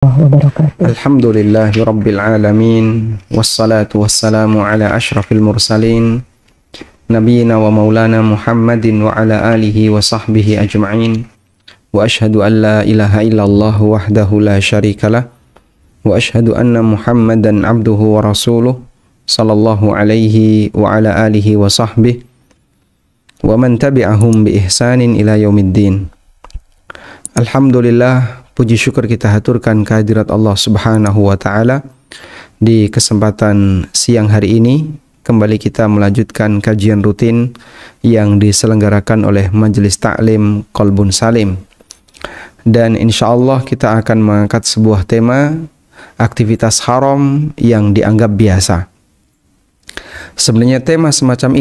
Wabarakatuh. Alhamdulillahi Rabbil Alamin. Wassalatu wassalamu ala ashrafil mursalin Nabiina wa maulana Muhammadin wa ala alihi wa sahbihi ajma'in. Wa ashhadu an la ilaha illallah wahdahu la syarikalah. Wa ashhadu anna Muhammadan abduhu wa rasuluh sallallahu alaihi wa ala alihi wa sahbihi wa man tabi'ahum bi ihsanin ila yaumiddin. Alhamdulillah, puji syukur kita haturkan kehadirat Allah Subhanahu wa taala. Di kesempatan siang hari ini kembali kita melanjutkan kajian rutin yang diselenggarakan oleh Majelis Ta'lim Qalbun Salim. Dan insyaallah kita akan mengangkat sebuah tema aktivitas haram yang dianggap biasa. Sebenarnya tema semacam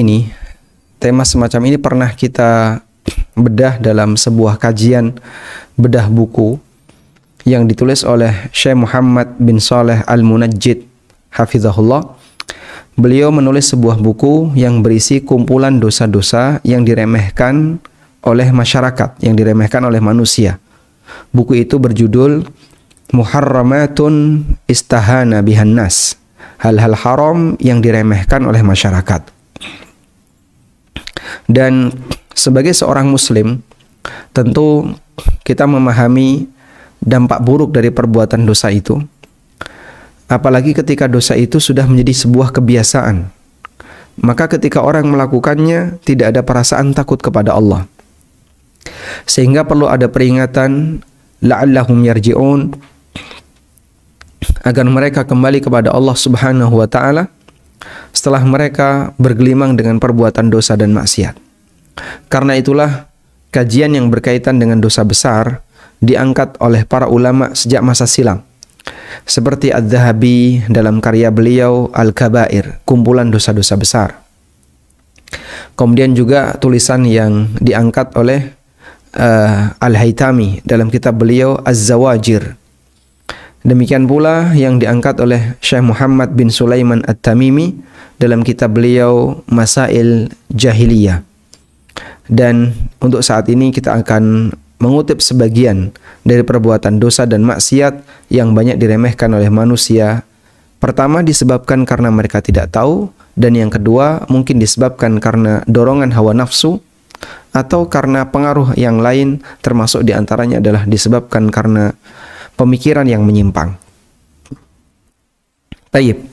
ini pernah kita bedah dalam sebuah kajian bedah buku yang ditulis oleh Syekh Muhammad bin Shalih Al-Munajjid hafizahullah. Beliau menulis sebuah buku yang berisi kumpulan dosa-dosa yang diremehkan oleh masyarakat, yang diremehkan oleh manusia. Buku itu berjudul Muharramatun Istahana Bihan Nas, hal-hal haram yang diremehkan oleh masyarakat. Dan sebagai seorang muslim, tentu kita memahami dampak buruk dari perbuatan dosa itu, apalagi ketika dosa itu sudah menjadi sebuah kebiasaan. Maka ketika orang melakukannya, tidak ada perasaan takut kepada Allah, sehingga perlu ada peringatan la'allahum yarji'un, agar mereka kembali kepada Allah Subhanahu wa ta'ala setelah mereka bergelimang dengan perbuatan dosa dan maksiat. Karena itulah kajian yang berkaitan dengan dosa besar diangkat oleh para ulama sejak masa silam, seperti Adz-Dzahabi dalam karya beliau Al-Kabair, kumpulan dosa-dosa besar. Kemudian juga tulisan yang diangkat oleh Al-Haytami dalam kitab beliau Az-Zawajir. Demikian pula yang diangkat oleh Syekh Muhammad bin Sulaiman At-Tamimi dalam kitab beliau Masail Jahiliyah. Dan untuk saat ini kita akan mengutip sebagian dari perbuatan dosa dan maksiat yang banyak diremehkan oleh manusia. Pertama, disebabkan karena mereka tidak tahu, dan yang kedua mungkin disebabkan karena dorongan hawa nafsu atau karena pengaruh yang lain, termasuk diantaranya adalah disebabkan karena pemikiran yang menyimpang. Tayyib.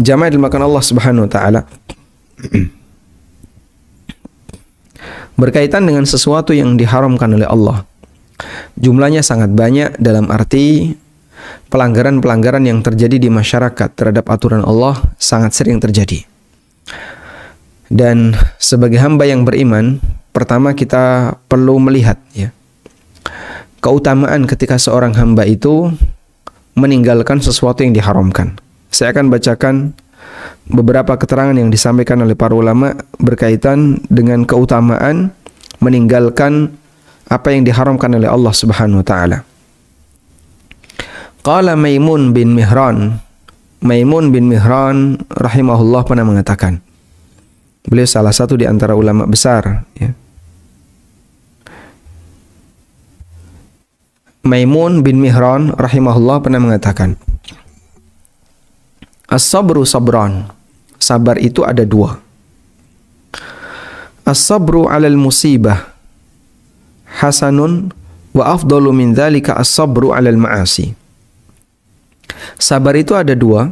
Jamaah dimakan Allah Subhanahu wa taala. Berkaitan dengan sesuatu yang diharamkan oleh Allah, jumlahnya sangat banyak, dalam arti pelanggaran-pelanggaran yang terjadi di masyarakat terhadap aturan Allah sangat sering terjadi. Dan sebagai hamba yang beriman, pertama kita perlu melihat keutamaan ketika seorang hamba itu meninggalkan sesuatu yang diharamkan. Saya akan bacakan beberapa keterangan yang disampaikan oleh para ulama berkaitan dengan keutamaan meninggalkan apa yang diharamkan oleh Allah Subhanahu wa taala. Qala Maimun bin Mihran rahimahullah pernah mengatakan, beliau salah satu di antara ulama besar, Maimun bin Mihran rahimahullah pernah mengatakan, as-sabru sabran, sabar itu ada dua. As-sabru 'alal musibah hasanun wa afdalu min dzalika as-sabru 'alal ma'asi. Sabar itu ada dua.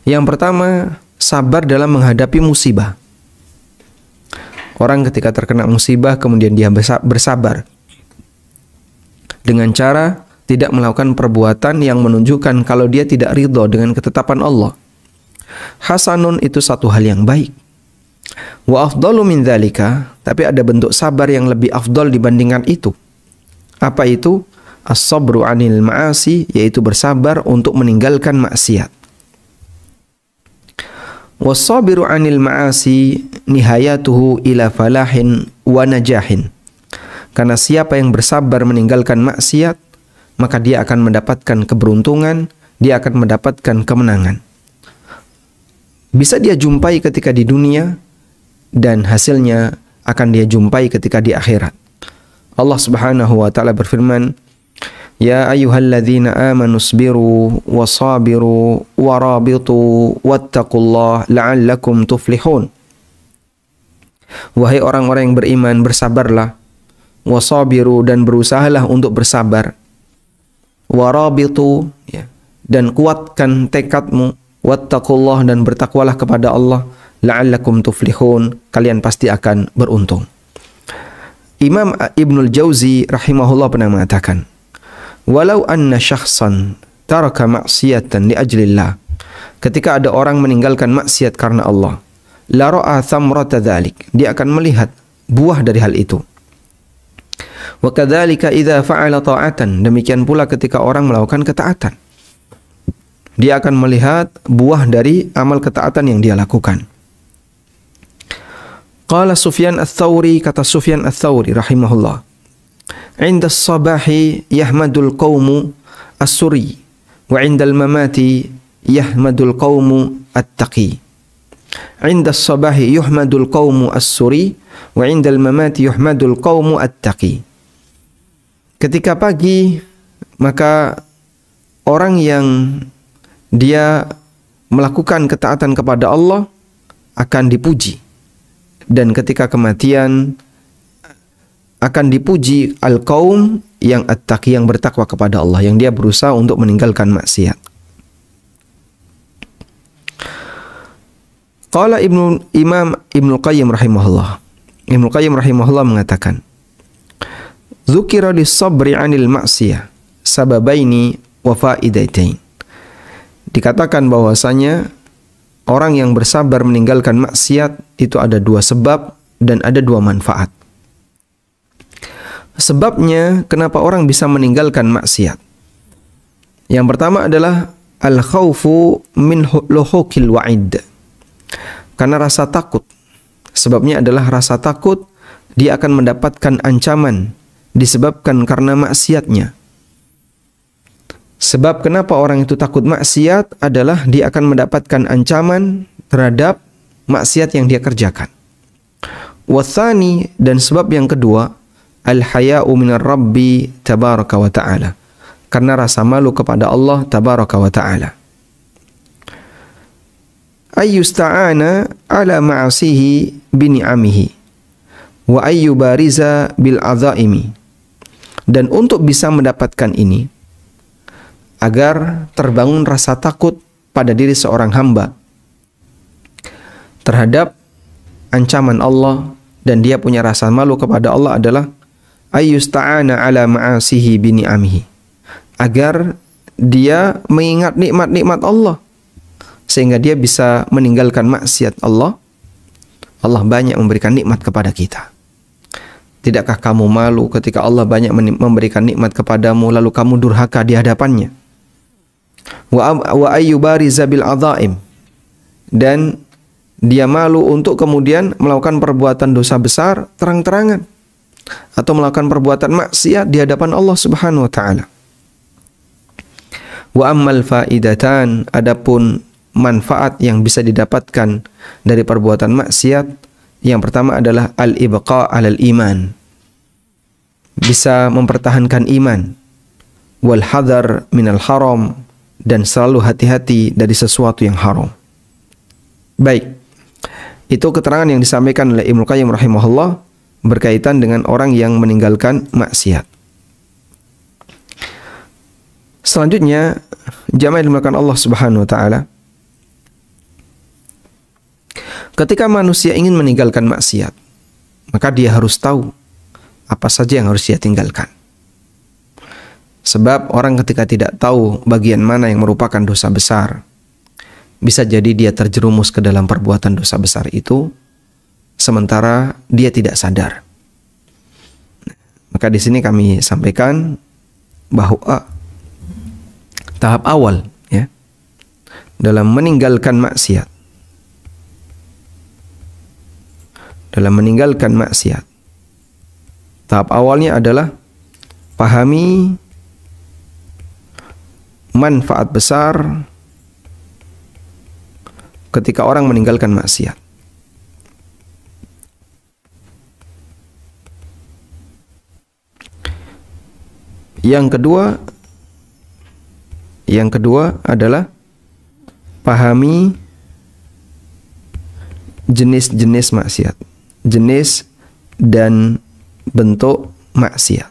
Yang pertama, sabar dalam menghadapi musibah. Orang ketika terkena musibah kemudian dia bersabar dengan cara tidak melakukan perbuatan yang menunjukkan kalau dia tidak ridho dengan ketetapan Allah. Hasanun itu satu hal yang baik. Wa afdalu min dzalika, tapi ada bentuk sabar yang lebih afdal dibandingkan itu. Apa itu? As-sabru 'anil ma'asi, yaitu bersabar untuk meninggalkan maksiat. Was-sabiru 'anil ma'asi nihayatuhu ila falahin wa najahin. Karena siapa yang bersabar meninggalkan maksiat, maka dia akan mendapatkan keberuntungan, dia akan mendapatkan kemenangan. Bisa dia jumpai ketika di dunia, dan hasilnya akan dia jumpai ketika di akhirat. Allah Subhanahu wa taala berfirman, Ya ayyuhalladzina amanu isbiru wasabiru warabitu wattaqullah la'allakum tuflihun. Wahai orang-orang yang beriman, bersabarlah, wasabiru, dan berusahalah untuk bersabar, warabitu, ya, dan kuatkan tekadmu, wattaqullah, dan bertakwalah kepada Allah, la'allakum tuflihun, kalian pasti akan beruntung. Imam Ibnul Jauzi rahimahullah pernah mengatakan, walau anna syakhsan taraka ma'siyatan li ajlillah, ketika ada orang meninggalkan maksiat karena Allah, la ra'a thamrata dzalik, dia akan melihat buah dari hal itu. Wa kadzalika idza fa'ala ta'atan, demikian pula ketika orang melakukan ketaatan, dia akan melihat buah dari amal ketaatan yang dia lakukan. Qala Sufyan ats-Tsauri, kata Sufyan ats-Tsauri rahimahullah, "Inda as-sabahi yahmadul qaumu as-suri wa 'inda al-mamati yahmadul qaumu at-taqi." Inda as-sabahi yuhmadul qaumu as-suri wa 'inda al-mamati yuhmadul qaumu at-taqi. Ketika pagi, maka orang yang dia melakukan ketaatan kepada Allah akan dipuji, dan ketika kematian akan dipuji al-qaum yang at-taqi, yang bertakwa kepada Allah, yang dia berusaha untuk meninggalkan maksiat. Qala Imam Ibnu Qayyim rahimahullah. Ibnu Qayyim rahimahullah mengatakan, "Dzukira lis-sabri 'anil ma'siyah sababaini wa faidatain." Dikatakan bahwasanya orang yang bersabar meninggalkan maksiat itu ada dua sebab dan ada dua manfaat. Sebabnya kenapa orang bisa meninggalkan maksiat? Yang pertama adalah al-khaufu min luhuqil wa'id. Karena rasa takut. Sebabnya adalah rasa takut dia akan mendapatkan ancaman disebabkan karena maksiatnya. Sebab kenapa orang itu takut maksiat adalah dia akan mendapatkan ancaman terhadap maksiat yang dia kerjakan. Wathani, dan sebab yang kedua, al-haya'u minar rabbi tabaraka wa ta'ala. Karena rasa malu kepada Allah tabaraka wa ta'ala. Ayyusta'ana ala ma'asihi bini'amihi wa ayyubariza bil adzaimi. Dan untuk bisa mendapatkan ini, agar terbangun rasa takut pada diri seorang hamba terhadap ancaman Allah, dan dia punya rasa malu kepada Allah, adalah ayyusta'ana ala ma'asihi bini'amihi, agar dia mengingat nikmat-nikmat Allah sehingga dia bisa meninggalkan maksiat Allah. Allah banyak memberikan nikmat kepada kita. Tidakkah kamu malu ketika Allah banyak memberikan nikmat kepadamu lalu kamu durhaka di hadapannya? Wa ayyubariza bil adzaim, dan dia malu untuk kemudian melakukan perbuatan dosa besar terang-terangan atau melakukan perbuatan maksiat di hadapan Allah Subhanahu wa taala. Wa ammal faidatan, adapun manfaat yang bisa didapatkan dari perbuatan maksiat, yang pertama adalah al-ibqa' 'alal iman, bisa mempertahankan iman, wal hadar minal haram, dan selalu hati-hati dari sesuatu yang haram. Baik, itu keterangan yang disampaikan oleh Ibnu Qayyim rahimahullah berkaitan dengan orang yang meninggalkan maksiat. Selanjutnya, jamaah yang dimuliakan Allah Subhanahu wa taala, ketika manusia ingin meninggalkan maksiat, maka dia harus tahu apa saja yang harus dia tinggalkan. Sebab orang ketika tidak tahu bagian mana yang merupakan dosa besar, bisa jadi dia terjerumus ke dalam perbuatan dosa besar itu, sementara dia tidak sadar. Maka di sini kami sampaikan bahwa tahap awal, ya, dalam meninggalkan maksiat, tahap awalnya adalah pahami manfaat besar ketika orang meninggalkan maksiat. Yang kedua adalah pahami jenis-jenis maksiat, jenis dan bentuk maksiat.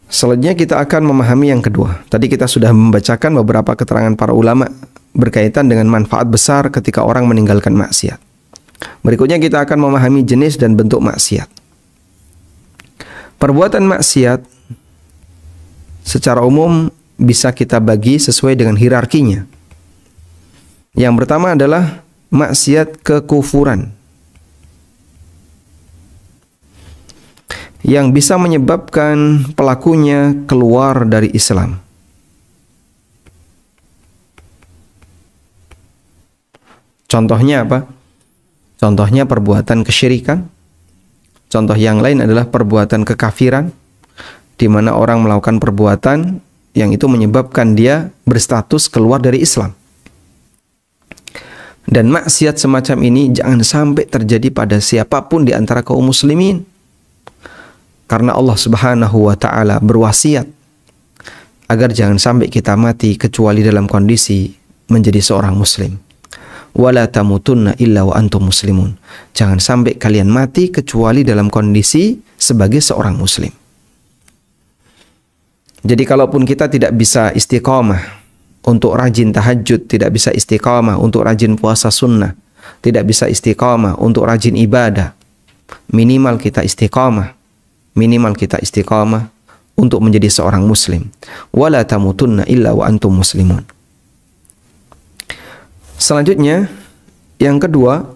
Selanjutnya kita akan memahami yang kedua. Tadi kita sudah membacakan beberapa keterangan para ulama berkaitan dengan manfaat besar ketika orang meninggalkan maksiat. Berikutnya kita akan memahami jenis dan bentuk maksiat. Perbuatan maksiat secara umum bisa kita bagi sesuai dengan hierarkinya. Yang pertama adalah maksiat kekufuran, yang bisa menyebabkan pelakunya keluar dari Islam. Contohnya apa? Contohnya perbuatan kesyirikan. Contoh yang lain adalah perbuatan kekafiran, di mana orang melakukan perbuatan yang itu menyebabkan dia berstatus keluar dari Islam. Dan maksiat semacam ini jangan sampai terjadi pada siapapun di antara kaum muslimin. Karena Allah Subhanahu wa ta'ala berwasiat agar jangan sampai kita mati kecuali dalam kondisi menjadi seorang muslim. Wala tamutunna illa wa antum muslimun. Jangan sampai kalian mati kecuali dalam kondisi sebagai seorang muslim. Jadi kalaupun kita tidak bisa istiqamah untuk rajin tahajud, tidak bisa istiqamah untuk rajin puasa sunnah, tidak bisa istiqamah untuk rajin ibadah, minimal kita istiqamah untuk menjadi seorang muslim. Wala tamutunna illa wa antum muslimun. Selanjutnya, yang kedua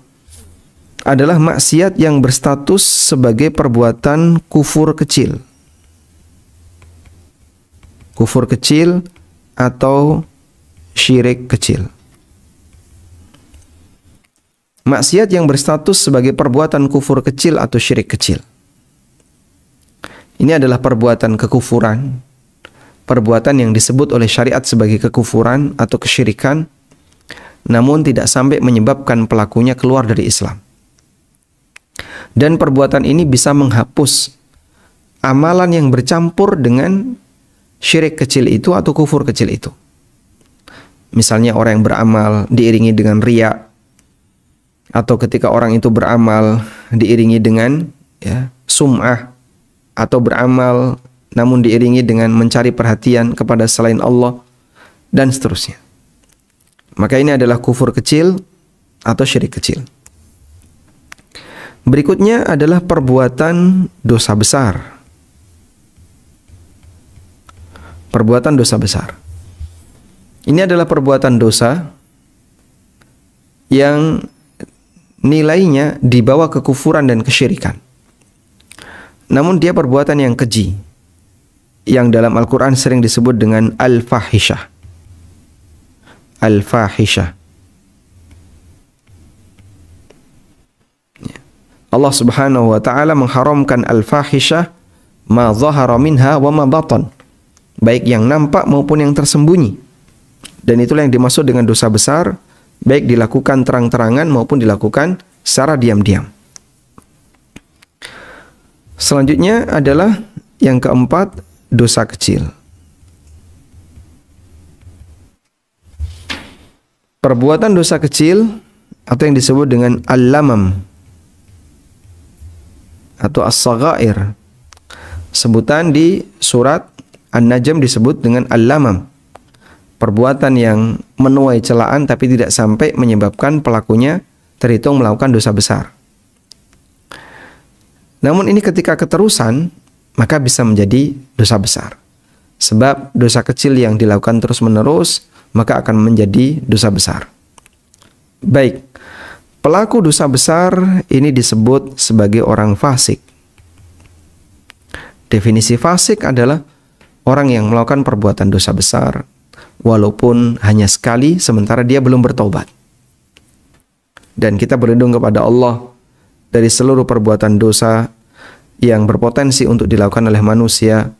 adalah maksiat yang berstatus sebagai perbuatan kufur kecil. Kufur kecil atau syirik kecil. Maksiat yang berstatus sebagai perbuatan kufur kecil atau syirik kecil. Ini adalah perbuatan kekufuran, perbuatan yang disebut oleh syariat sebagai kekufuran atau kesyirikan, namun tidak sampai menyebabkan pelakunya keluar dari Islam. Dan perbuatan ini bisa menghapus amalan yang bercampur dengan syirik kecil itu atau kufur kecil itu. Misalnya orang yang beramal diiringi dengan riya, atau ketika orang itu beramal diiringi dengan sum'ah, atau beramal namun diiringi dengan mencari perhatian kepada selain Allah, dan seterusnya. Maka ini adalah kufur kecil atau syirik kecil. Berikutnya adalah perbuatan dosa besar. Perbuatan dosa besar. Ini adalah perbuatan dosa yang nilainya di bawah kekufuran dan kesyirikan. Namun dia perbuatan yang keji, yang dalam Al-Quran sering disebut dengan al-fahishah. Al-fahishah. Allah Subhanahu wa ta'ala mengharamkan al-fahishah ma zahara minha wa ma batan, baik yang nampak maupun yang tersembunyi. Dan itulah yang dimaksud dengan dosa besar, baik dilakukan terang-terangan maupun dilakukan secara diam-diam. Selanjutnya adalah yang keempat, dosa kecil. Perbuatan dosa kecil atau yang disebut dengan al-lamam atau as-saghair. Sebutan di surat An-Najm disebut dengan al-lamam. Perbuatan yang menuai celaan tapi tidak sampai menyebabkan pelakunya terhitung melakukan dosa besar. Namun ini ketika keterusan, maka bisa menjadi dosa besar. Sebab dosa kecil yang dilakukan terus-menerus, maka akan menjadi dosa besar. Baik, pelaku dosa besar ini disebut sebagai orang fasik. Definisi fasik adalah orang yang melakukan perbuatan dosa besar, walaupun hanya sekali, sementara dia belum bertaubat. Dan kita berlindung kepada Allah dari seluruh perbuatan dosa yang berpotensi untuk dilakukan oleh manusia.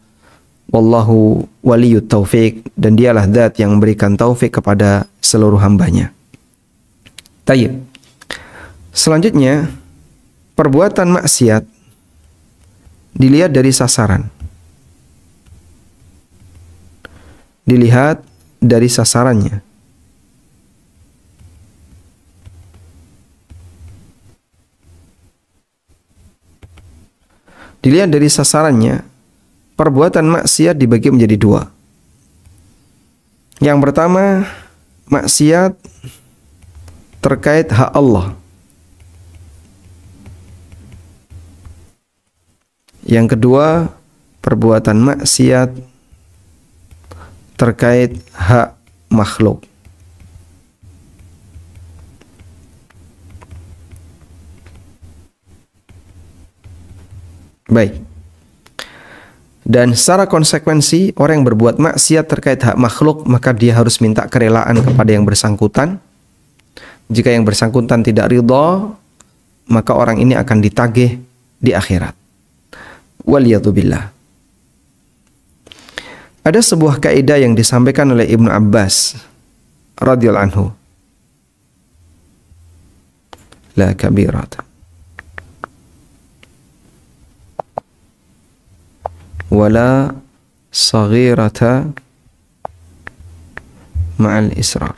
Wallahu waliyut taufik, dan dialah zat yang memberikan taufik kepada seluruh hambanya. Tayyib. Selanjutnya, perbuatan maksiat dilihat dari sasaran. Dilihat dari sasarannya. Dilihat dari sasarannya, perbuatan maksiat dibagi menjadi dua. Yang pertama, maksiat terkait hak Allah. Yang kedua, perbuatan maksiat terkait hak makhluk. Baik. Dan secara konsekuensi, orang yang berbuat maksiat terkait hak makhluk, maka dia harus minta kerelaan kepada yang bersangkutan. Jika yang bersangkutan tidak ridha, maka orang ini akan ditagih di akhirat. Waliyadzubillah. Ada sebuah kaidah yang disampaikan oleh Ibnu Abbas radhiyallahu anhu. La kabirata wala saghirata ma'al israr.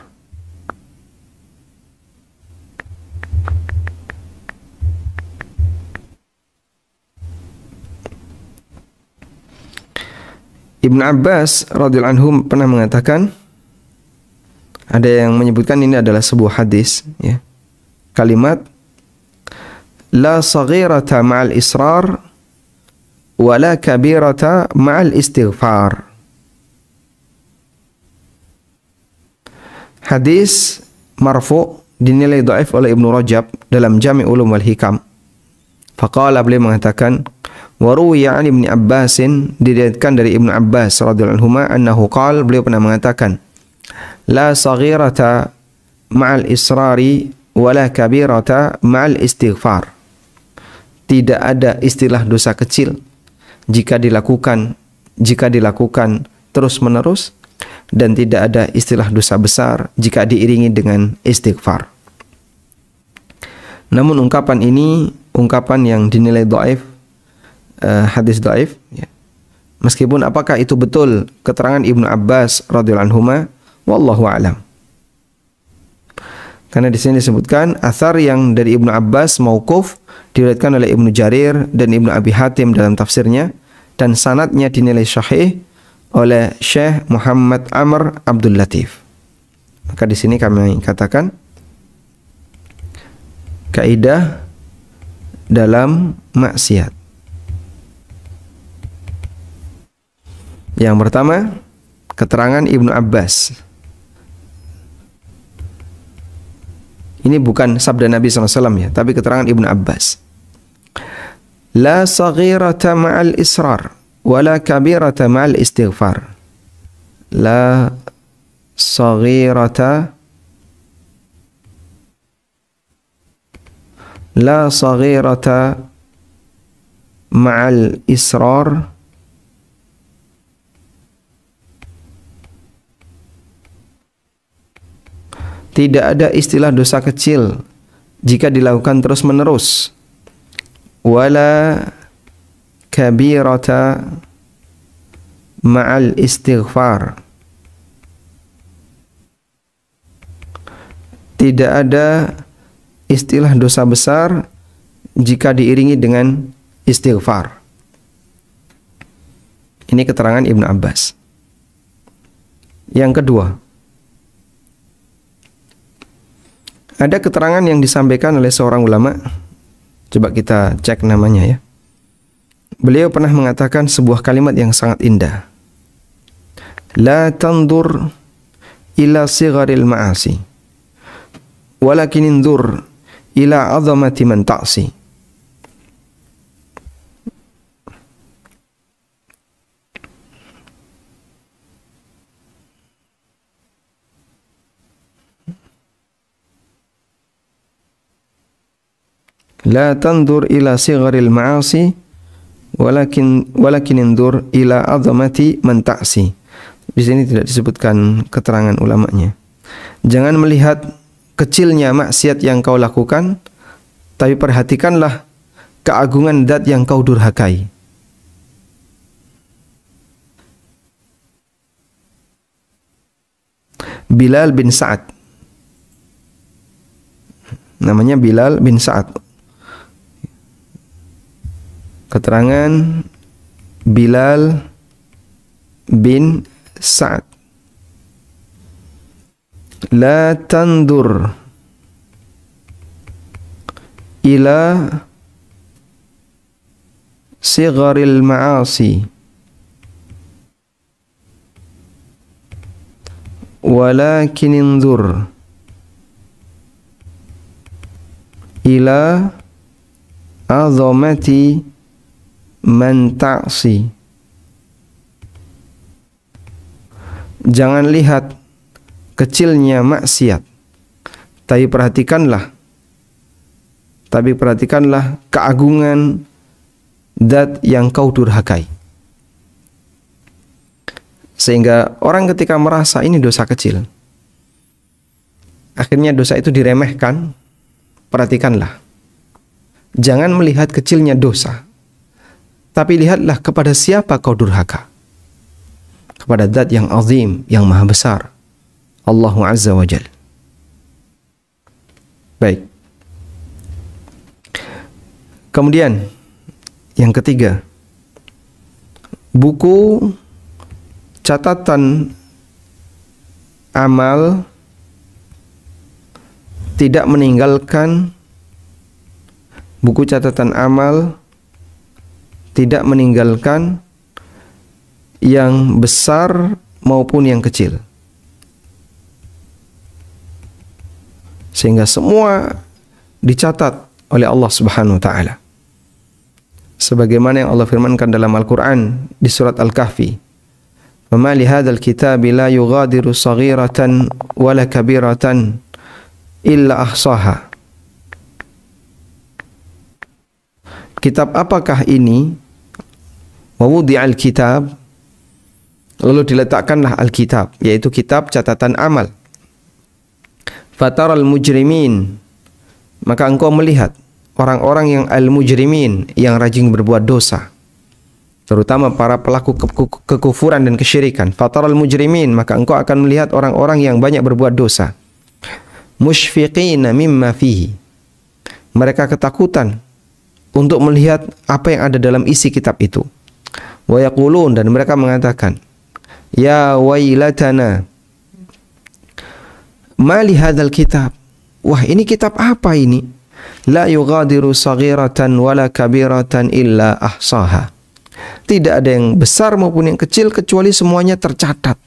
Ibnu Abbas radhiyallahu anhu pernah mengatakan, ada yang menyebutkan ini adalah sebuah hadis, ya. Kalimat la saghirata ma'al israr wala kabirata ma'al istighfar. Hadis marfu dinilai dhaif oleh Ibnu Rajab dalam Jami' Ulum wal Hikam. Faqala, beliau mengatakan, wa ruwiya an Ibnu Abbasin, diriwayatkan dari Ibnu Abbas radhiyallahu anhu annahu qala, beliau pernah mengatakan, la saghirata ma'al israri wala kabirata ma'al istighfar. Tidak ada istilah dosa kecil jika dilakukan terus-menerus, dan tidak ada istilah dosa besar jika diiringi dengan istighfar. Namun ungkapan ini ungkapan yang dinilai dhaif, hadis dhaif, ya. Meskipun apakah itu betul keterangan Ibnu Abbas radhiyallahu anhuma, wallahu a'lam. Karena di sini disebutkan athar yang dari Ibnu Abbas mauquf diriwayatkan oleh Ibnu Jarir dan Ibnu Abi Hatim dalam tafsirnya, dan sanadnya dinilai sahih oleh Syekh Muhammad Amr Abdul Latif. Maka di sini kami katakan kaidah dalam maksiat. Yang pertama, keterangan Ibnu Abbas. Ini bukan sabda Nabi SAW, ya, tapi keterangan Ibnu Abbas. La saghirata ma'al israr wala kabirata ma'al istighfar. La saghirata ma'al israr tidak ada istilah dosa kecil jika dilakukan terus-menerus. Wala kabirata ma'al istighfar. Tidak ada istilah dosa besar jika diiringi dengan istighfar. Ini keterangan Ibnu Abbas. Yang kedua, ada keterangan yang disampaikan oleh seorang ulama. Coba kita cek namanya, ya. Beliau pernah mengatakan sebuah kalimat yang sangat indah. La tandur ila sigharil ma'asi, walakin indur ila azamati man ta'si. La tandur ila sigharil ma'asi walakin indur ila azamati man ta'si. Di sini tidak disebutkan keterangan ulamanya. Jangan melihat kecilnya maksiat yang kau lakukan, tapi perhatikanlah keagungan zat yang kau durhakai. Bilal bin Sa'ad. Namanya Bilal bin Sa'ad. Keterangan Bilal bin Sa'ad. La tandur ila sigharil ma'asi walakin inzur ila azamati man ta'si. Jangan lihat kecilnya maksiat, tapi perhatikanlah keagungan zat yang kau durhakai. Sehingga orang ketika merasa ini dosa kecil, akhirnya dosa itu diremehkan. Perhatikanlah, jangan melihat kecilnya dosa, tapi lihatlah kepada siapa kau durhaka. Kepada zat yang azim, yang maha besar, Allah Azza wa Jalla. Baik. Kemudian yang ketiga, buku catatan amal tidak meninggalkan yang besar maupun yang kecil. Sehingga semua dicatat oleh Allah Subhanahu wa taala. Sebagaimana yang Allah firmankan dalam Al-Qur'an di surat Al-Kahfi, "Wa ma li hadzal kitabi la yughadiru shaghiratan wala kabiratan illa ahsaha." Kitab apakah ini? Wa wudi'al kitab, lalu diletakkanlah Alkitab, yaitu kitab catatan amal. Fataral mujrimin, maka engkau melihat orang-orang yang al-mujrimin, yang rajin berbuat dosa, terutama para pelaku kekufuran dan kesyirikan. Fataral mujrimin, maka engkau akan melihat orang-orang yang banyak berbuat dosa. Musyfiqina mimma fihi, mereka ketakutan untuk melihat apa yang ada dalam isi kitab itu. Wa yaqulun, dan mereka mengatakan, ya wailatana ma li hadzal kitab, wah ini kitab apa ini? La yughadiru saghiratan wala kabiratan illa ahsaha, tidak ada yang besar maupun yang kecil kecuali semuanya tercatat.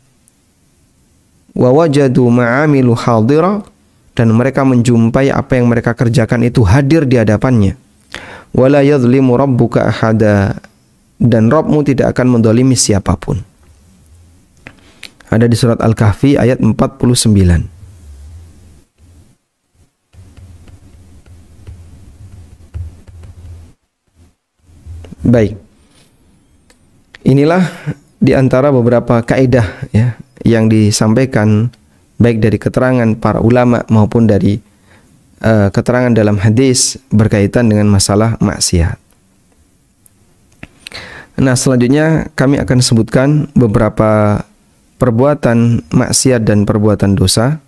Wa wajadu ma'amilu hadira, dan mereka menjumpai apa yang mereka kerjakan itu hadir di hadapannya. Wala yadhlimu rabbuka ahada, dan Rabbmu tidak akan mendolimi siapapun. Ada di surat Al-Kahfi ayat 49. Baik. Inilah di antara beberapa kaidah ya yang disampaikan baik dari keterangan para ulama maupun dari keterangan dalam hadis berkaitan dengan masalah maksiat. Nah, selanjutnya kami akan sebutkan beberapa perbuatan maksiat dan perbuatan dosa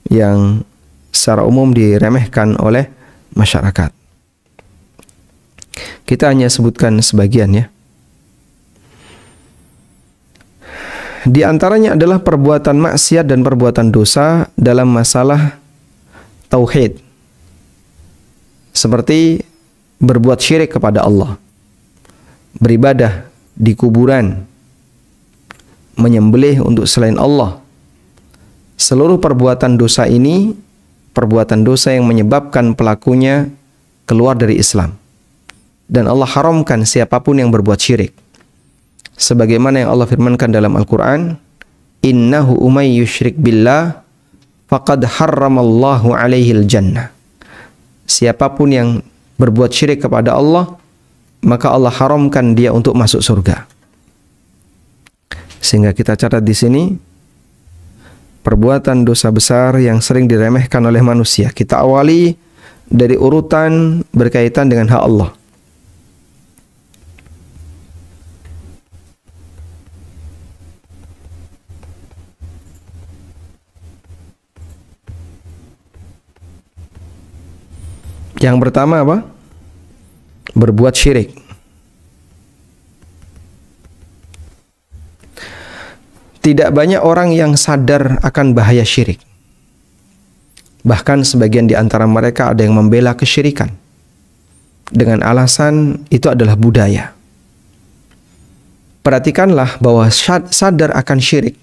yang secara umum diremehkan oleh masyarakat. Kita hanya sebutkan sebagian ya. Di antaranya adalah perbuatan maksiat dan perbuatan dosa dalam masalah tauhid. Seperti berbuat syirik kepada Allah, beribadah di kuburan, menyembelih untuk selain Allah. Seluruh perbuatan dosa ini perbuatan dosa yang menyebabkan pelakunya keluar dari Islam. Dan Allah haramkan siapapun yang berbuat syirik. Sebagaimana yang Allah firmankan dalam Al-Quran, innahu umay yushrik billah faqad harramallahu alaihil jannah. Siapapun yang berbuat syirik kepada Allah, maka Allah haramkan dia untuk masuk surga. Sehingga kita catat di sini perbuatan dosa besar yang sering diremehkan oleh manusia. Kita awali dari urutan berkaitan dengan hak Allah. Yang pertama apa? Berbuat syirik. Tidak banyak orang yang sadar akan bahaya syirik. Bahkan sebagian di antara mereka ada yang membela kesyirikan dengan alasan itu adalah budaya. Perhatikanlah bahwa sadar akan syirik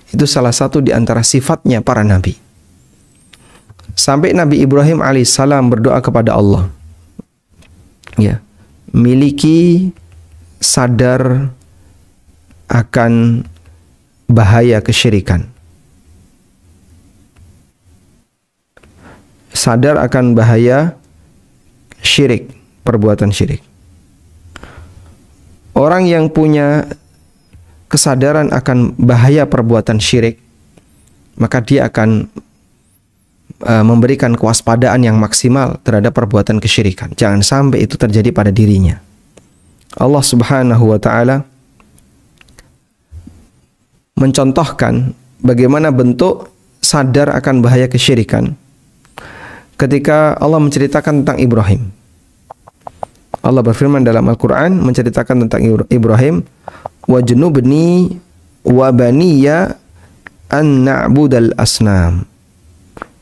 itu salah satu di antara sifatnya para nabi. Sampai Nabi Ibrahim alaihissalam berdoa kepada Allah, ya, miliki sadar akan bahaya kesyirikan. Sadar akan bahaya syirik, perbuatan syirik. Orang yang punya kesadaran akan bahaya perbuatan syirik, maka dia akan memberikan kewaspadaan yang maksimal terhadap perbuatan kesyirikan. Jangan sampai itu terjadi pada dirinya. Allah Subhanahu wa taala mencontohkan bagaimana bentuk sadar akan bahaya kesyirikan ketika Allah menceritakan tentang Ibrahim. Allah berfirman dalam Al-Quran menceritakan tentang Ibrahim, wajnubni wa baniya an na'budal asnam,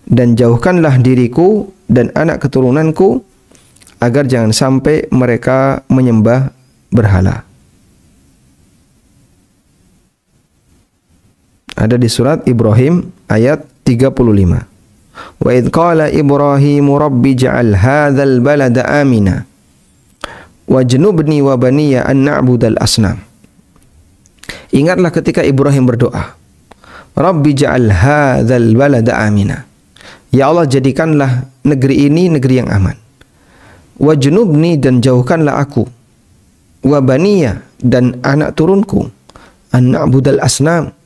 dan jauhkanlah diriku dan anak keturunanku agar jangan sampai mereka menyembah berhala. Ada di surat Ibrahim ayat 35. Wa idh qala Ibrahimu rabbi ja'al hadzal balada amina wajnubni wa baniya an na'budal asnam. Ingatlah ketika Ibrahim berdoa, Rabbi ja'al hadzal balada amina. Ya Allah, jadikanlah negeri ini negeri yang aman. Wajnubni, dan jauhkanlah aku, wa baniya, dan anak turunku, an na'budal asnam,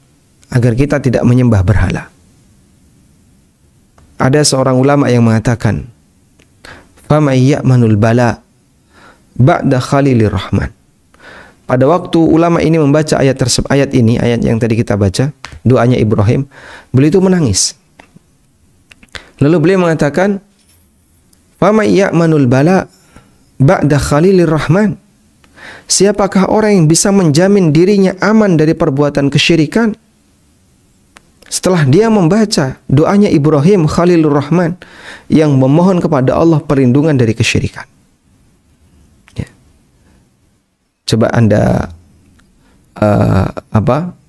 agar kita tidak menyembah berhala. Ada seorang ulama yang mengatakan, "Faman ya'manul bala ba'da Khalilir Rahman." Pada waktu ulama ini membaca ayat ini, ayat yang tadi kita baca, doanya Ibrahim, beliau itu menangis. Lalu beliau mengatakan, "Faman ya'manul bala ba'da Khalilir Rahman." Siapakah orang yang bisa menjamin dirinya aman dari perbuatan kesyirikan setelah dia membaca doanya Ibrahim Khalilur Rahman yang memohon kepada Allah perlindungan dari kesyirikan? Ya. Coba Anda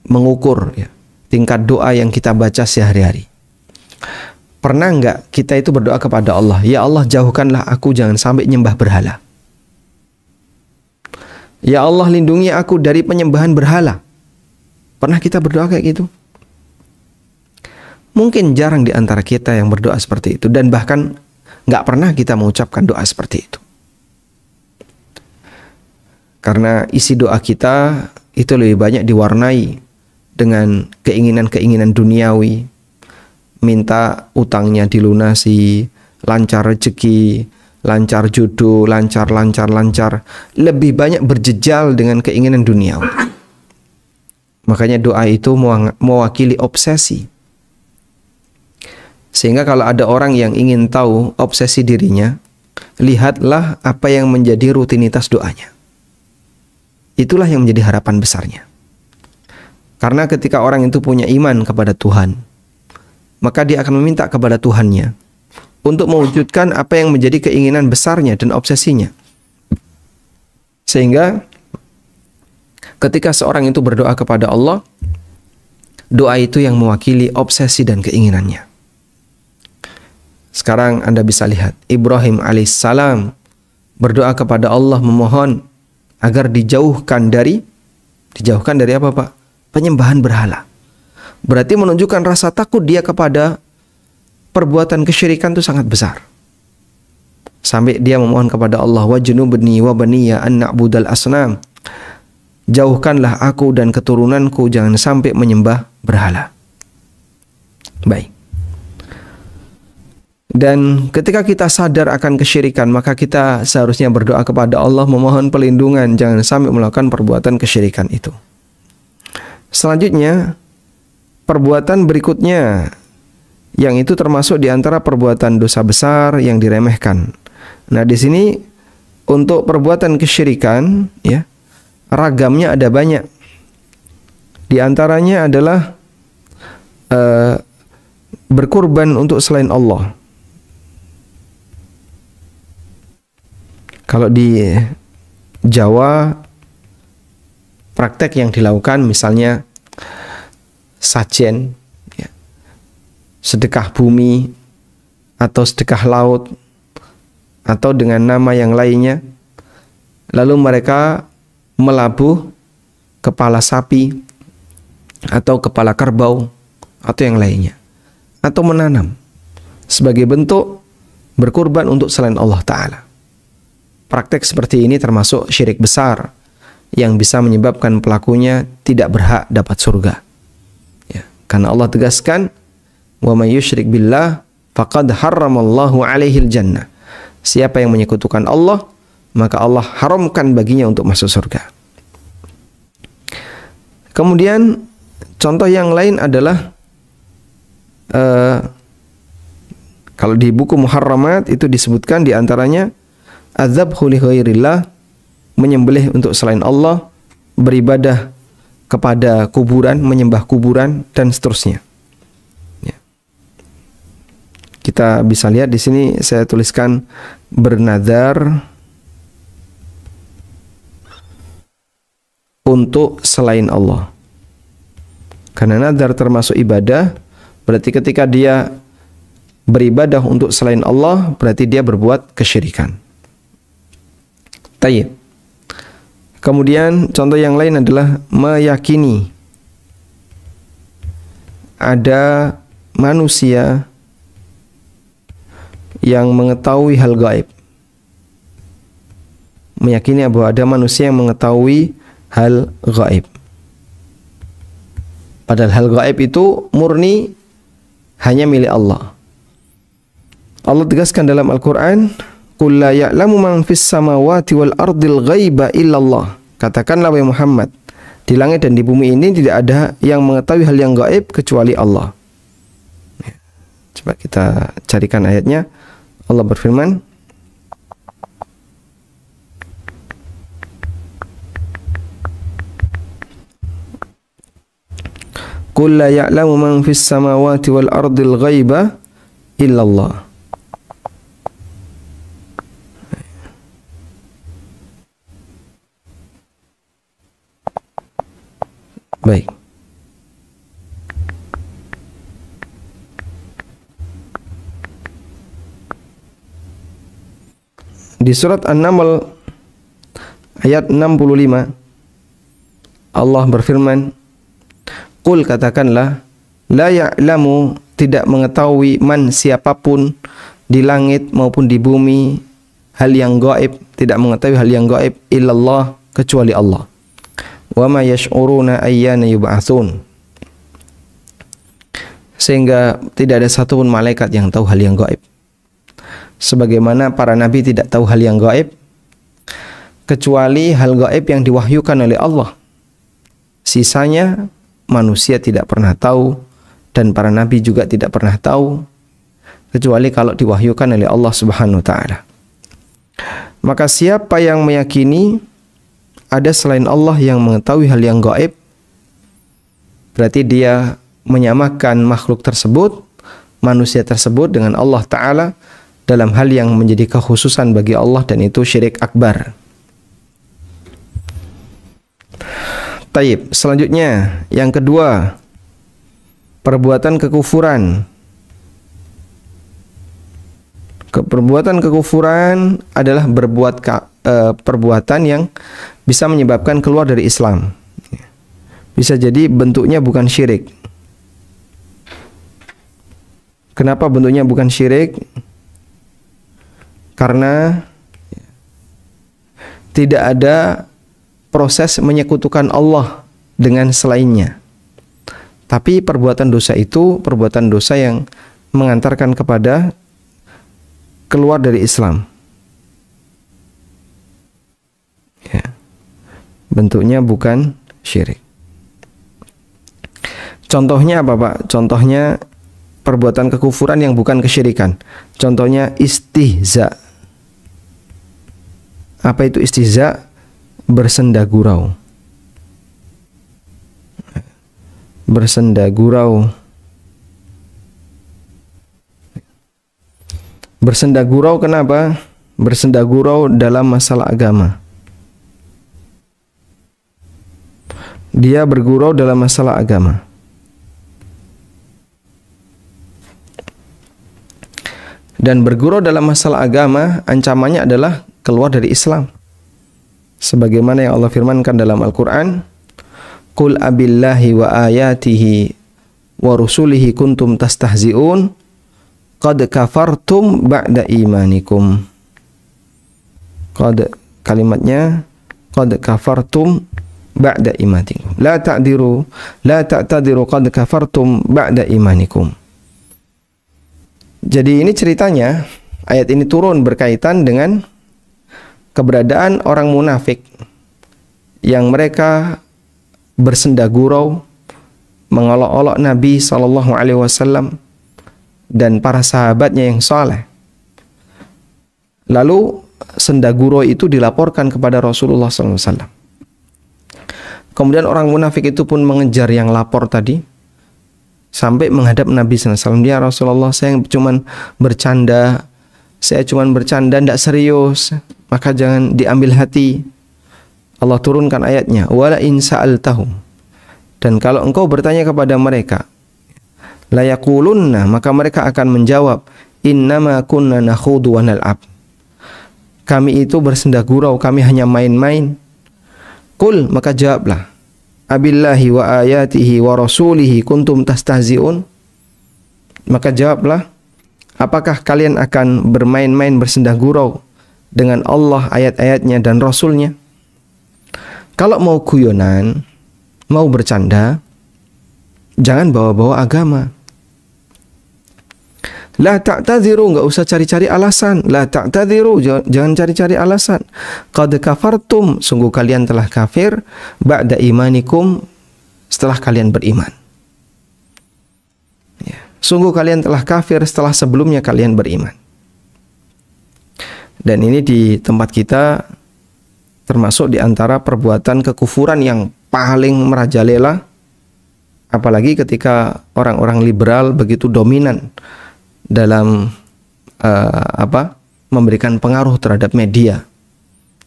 mengukur ya, tingkat doa yang kita baca sehari-hari. Pernah enggak kita itu berdoa kepada Allah, ya Allah, jauhkanlah aku jangan sampai nyembah berhala. Ya Allah, lindungi aku dari penyembahan berhala. Pernah kita berdoa kayak gitu? Mungkin jarang di antara kita yang berdoa seperti itu, dan bahkan nggak pernah kita mengucapkan doa seperti itu. Karena isi doa kita itu lebih banyak diwarnai dengan keinginan-keinginan duniawi, minta utangnya dilunasi, lancar rezeki, lancar jodoh, lancar, lebih banyak berjejal dengan keinginan duniawi. Makanya doa itu mewakili obsesi. Sehingga kalau ada orang yang ingin tahu obsesi dirinya, lihatlah apa yang menjadi rutinitas doanya. Itulah yang menjadi harapan besarnya. Karena ketika orang itu punya iman kepada Tuhan, maka dia akan meminta kepada Tuhannya untuk mewujudkan apa yang menjadi keinginan besarnya dan obsesinya. Sehingga ketika seorang itu berdoa kepada Allah, doa itu yang mewakili obsesi dan keinginannya. Sekarang Anda bisa lihat Ibrahim alaihissalam berdoa kepada Allah memohon agar dijauhkan dari apa Pak? Penyembahan berhala. Berarti menunjukkan rasa takut dia kepada perbuatan kesyirikan itu sangat besar. Sampai dia memohon kepada Allah, wajnubni wa baniya an na'budal asnam. Jauhkanlah aku dan keturunanku jangan sampai menyembah berhala. Baik. Dan ketika kita sadar akan kesyirikan, maka kita seharusnya berdoa kepada Allah memohon perlindungan jangan sampai melakukan perbuatan kesyirikan itu. Selanjutnya, perbuatan berikutnya yang itu termasuk di antara perbuatan dosa besar yang diremehkan Nah, di sini untuk perbuatan kesyirikan, ya, ragamnya ada banyak. Di antaranya adalah berkurban untuk selain Allah. Kalau di Jawa, praktek yang dilakukan misalnya sajen, ya, sedekah bumi atau sedekah laut atau dengan nama yang lainnya, lalu mereka melabuh kepala sapi atau kepala kerbau atau yang lainnya, atau menanam sebagai bentuk berkurban untuk selain Allah Ta'ala. Praktek seperti ini termasuk syirik besar yang bisa menyebabkan pelakunya tidak berhak dapat surga, ya, karena Allah tegaskan, wa may yusyrik billah faqad harramallahu alaihil jannah. Siapa yang menyekutukan Allah, maka Allah haramkan baginya untuk masuk surga. Kemudian contoh yang lain adalah kalau di buku Muharramat itu disebutkan diantaranya adzabhu li ghairillah, menyembelih untuk selain Allah, beribadah kepada kuburan, menyembah kuburan, dan seterusnya. Ya. Kita bisa lihat di sini saya tuliskan bernadar untuk selain Allah. Karena nadar termasuk ibadah, berarti ketika dia beribadah untuk selain Allah, berarti dia berbuat kesyirikan. Tayyib. Kemudian contoh yang lain adalah meyakini ada manusia yang mengetahui hal gaib. Meyakini bahwa ada manusia yang mengetahui hal gaib. Padahal hal gaib itu murni hanya milik Allah. Allah tegaskan dalam Al-Quran, qul la ya'lamu man fis samawati wal ardil ghaiba illallah. Katakanlah wahai Muhammad, di langit dan di bumi ini tidak ada yang mengetahui hal yang gaib kecuali Allah. Coba kita carikan ayatnya. Allah berfirman, qul la ya'lamu man fis samawati wal ardil ghaiba illallah. Baik. Di surat An-Naml ayat 65 Allah berfirman, qul, katakanlah, la ya'lamu, tidak mengetahui, man, siapapun di langit maupun di bumi, hal yang gaib, tidak mengetahui hal yang gaib, illallah, kecuali Allah. Wa ma yash'uruna ayyana yub'atsun. Sehingga tidak ada satupun malaikat yang tahu hal yang gaib. Sebagaimana para nabi tidak tahu hal yang gaib, kecuali hal gaib yang diwahyukan oleh Allah. Sisanya manusia tidak pernah tahu, dan para nabi juga tidak pernah tahu, kecuali kalau diwahyukan oleh Allah Subhanahu wa Ta'ala. Maka siapa yang meyakini ada selain Allah yang mengetahui hal yang gaib, berarti dia menyamakan makhluk tersebut, manusia tersebut, dengan Allah Ta'ala dalam hal yang menjadi kekhususan bagi Allah, dan itu syirik akbar. Taib. Selanjutnya, yang kedua, perbuatan kekufuran. Perbuatan kekufuran adalah perbuatan yang bisa menyebabkan keluar dari Islam. Bisa jadi bentuknya bukan syirik. Kenapa bentuknya bukan syirik? Karena tidak ada proses menyekutukan Allah dengan selainnya. Tapi perbuatan dosa itu perbuatan dosa yang mengantarkan kepada keluar dari Islam. Ya. Bentuknya bukan syirik. Contohnya apa, Pak? Contohnya perbuatan kekufuran yang bukan kesyirikan. Contohnya istihza. Apa itu istihza? Bersenda gurau. Bersenda gurau. Bersenda gurau kenapa? Bersenda gurau dalam masalah agama. Dia bergurau dalam masalah agama. Dan bergurau dalam masalah agama, ancamannya adalah keluar dari Islam. Sebagaimana yang Allah firmankan dalam Al-Quran, Qul abillahi wa ayatihi wa rusulihi kuntum tastahzi'un qad kafartum ba'da imanikum. Kalimatnya qad kafartum ba'da imanikum. La ta'tadiru qad kafartum ba'da imanikum. Jadi ini ceritanya, ayat ini turun berkaitan dengan keberadaan orang munafik yang mereka bersenda gurau, mengolok-olok Nabi SAW dan para sahabatnya yang saleh. Lalu senda gurau itu dilaporkan kepada Rasulullah SAW. Kemudian orang munafik itu pun mengejar yang lapor tadi sampai menghadap Nabi SAW. Ya Rasulullah, saya cuma bercanda, tidak serius, maka jangan diambil hati. Allah turunkan ayatnya, wala in sa'altahum, dan kalau engkau bertanya kepada mereka, la yaqulunna, maka mereka akan menjawab, innama kunna nakhudu wa nal'ab, kami itu bersenda gurau, kami hanya main-main. Qul, maka jawablah, abillahi wa ayatihi wa rasulihi kuntum tastahzi'un, maka jawablah, apakah kalian akan bermain-main bersenda gurau dengan Allah, ayat-ayatnya dan Rasulnya? Kalau mau guyonan, mau bercanda, jangan bawa-bawa agama. La ta'tadhiru, enggak usah cari-cari alasan. La ta'tadhiru, jangan cari-cari alasan. Qad kafartum, sungguh kalian telah kafir, ba'da imanikum, setelah kalian beriman. Ya. Sungguh kalian telah kafir setelah sebelumnya kalian beriman. Dan ini di tempat kita termasuk di antara perbuatan kekufuran yang paling merajalela, apalagi ketika orang-orang liberal begitu dominan dalam memberikan pengaruh terhadap media,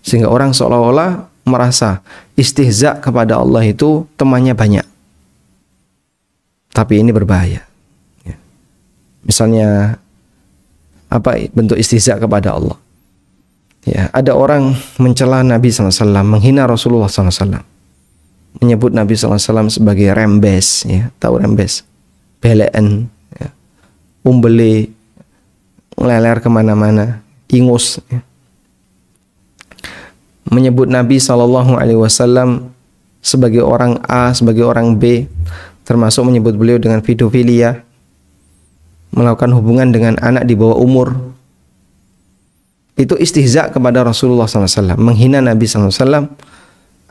sehingga orang seolah-olah merasa istihza kepada Allah itu temannya banyak. Tapi ini berbahaya. Ya. Misalnya bentuk istihza kepada Allah? Ya, ada orang mencela Nabi SAW, menghina Rasulullah SAW, menyebut Nabi SAW sebagai rembes, ya, tahu rembes, belen, ya, umbeli, ngeleler kemana-mana, ingus, ya. Menyebut Nabi SAW sebagai orang A, sebagai orang B, termasuk menyebut beliau dengan pedofilia, melakukan hubungan dengan anak di bawah umur. Itu istihza kepada Rasulullah SAW, menghina Nabi SAW,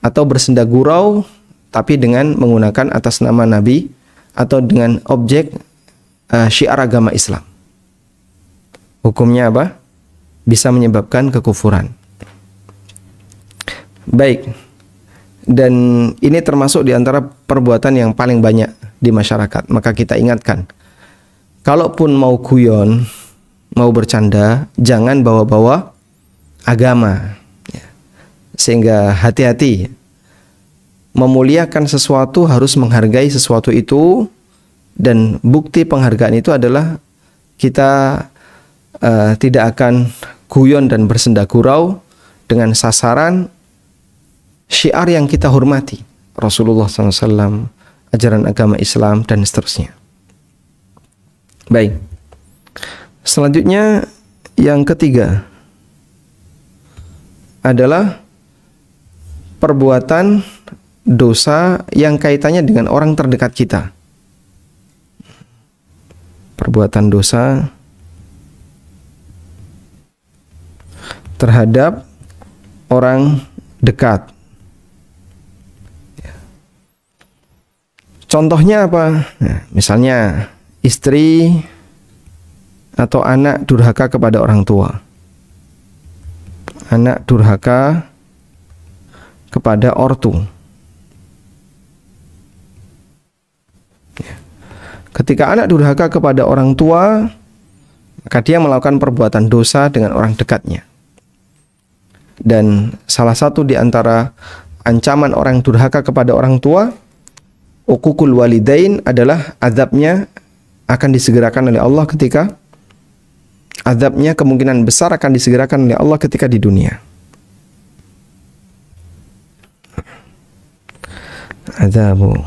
atau bersenda gurau tapi dengan menggunakan atas nama Nabi atau dengan objek syiar agama Islam. Hukumnya apa? Bisa menyebabkan kekufuran. Baik. Dan ini termasuk di antara perbuatan yang paling banyak di masyarakat. Maka kita ingatkan, kalaupun mau guyon, mau bercanda, jangan bawa-bawa agama. Sehingga hati-hati. Memuliakan sesuatu harus menghargai sesuatu itu, dan bukti penghargaan itu adalah kita tidak akan guyon dan bersenda gurau dengan sasaran syiar yang kita hormati, Rasulullah SAW, ajaran agama Islam, dan seterusnya. Baik. Selanjutnya yang ketiga adalah perbuatan dosa yang kaitannya dengan orang terdekat kita. Perbuatan dosa terhadap orang dekat. Contohnya apa? Nah, misalnya istri atau anak durhaka kepada orang tua, anak durhaka kepada ortu. Ketika anak durhaka kepada orang tua, maka dia melakukan perbuatan dosa dengan orang dekatnya. Dan salah satu di antara ancaman orang durhaka kepada orang tua, uququl walidain, adalah azabnya akan disegerakan oleh Allah ketika azabnya kemungkinan besar akan disegerakan oleh Allah ketika di dunia. Azabu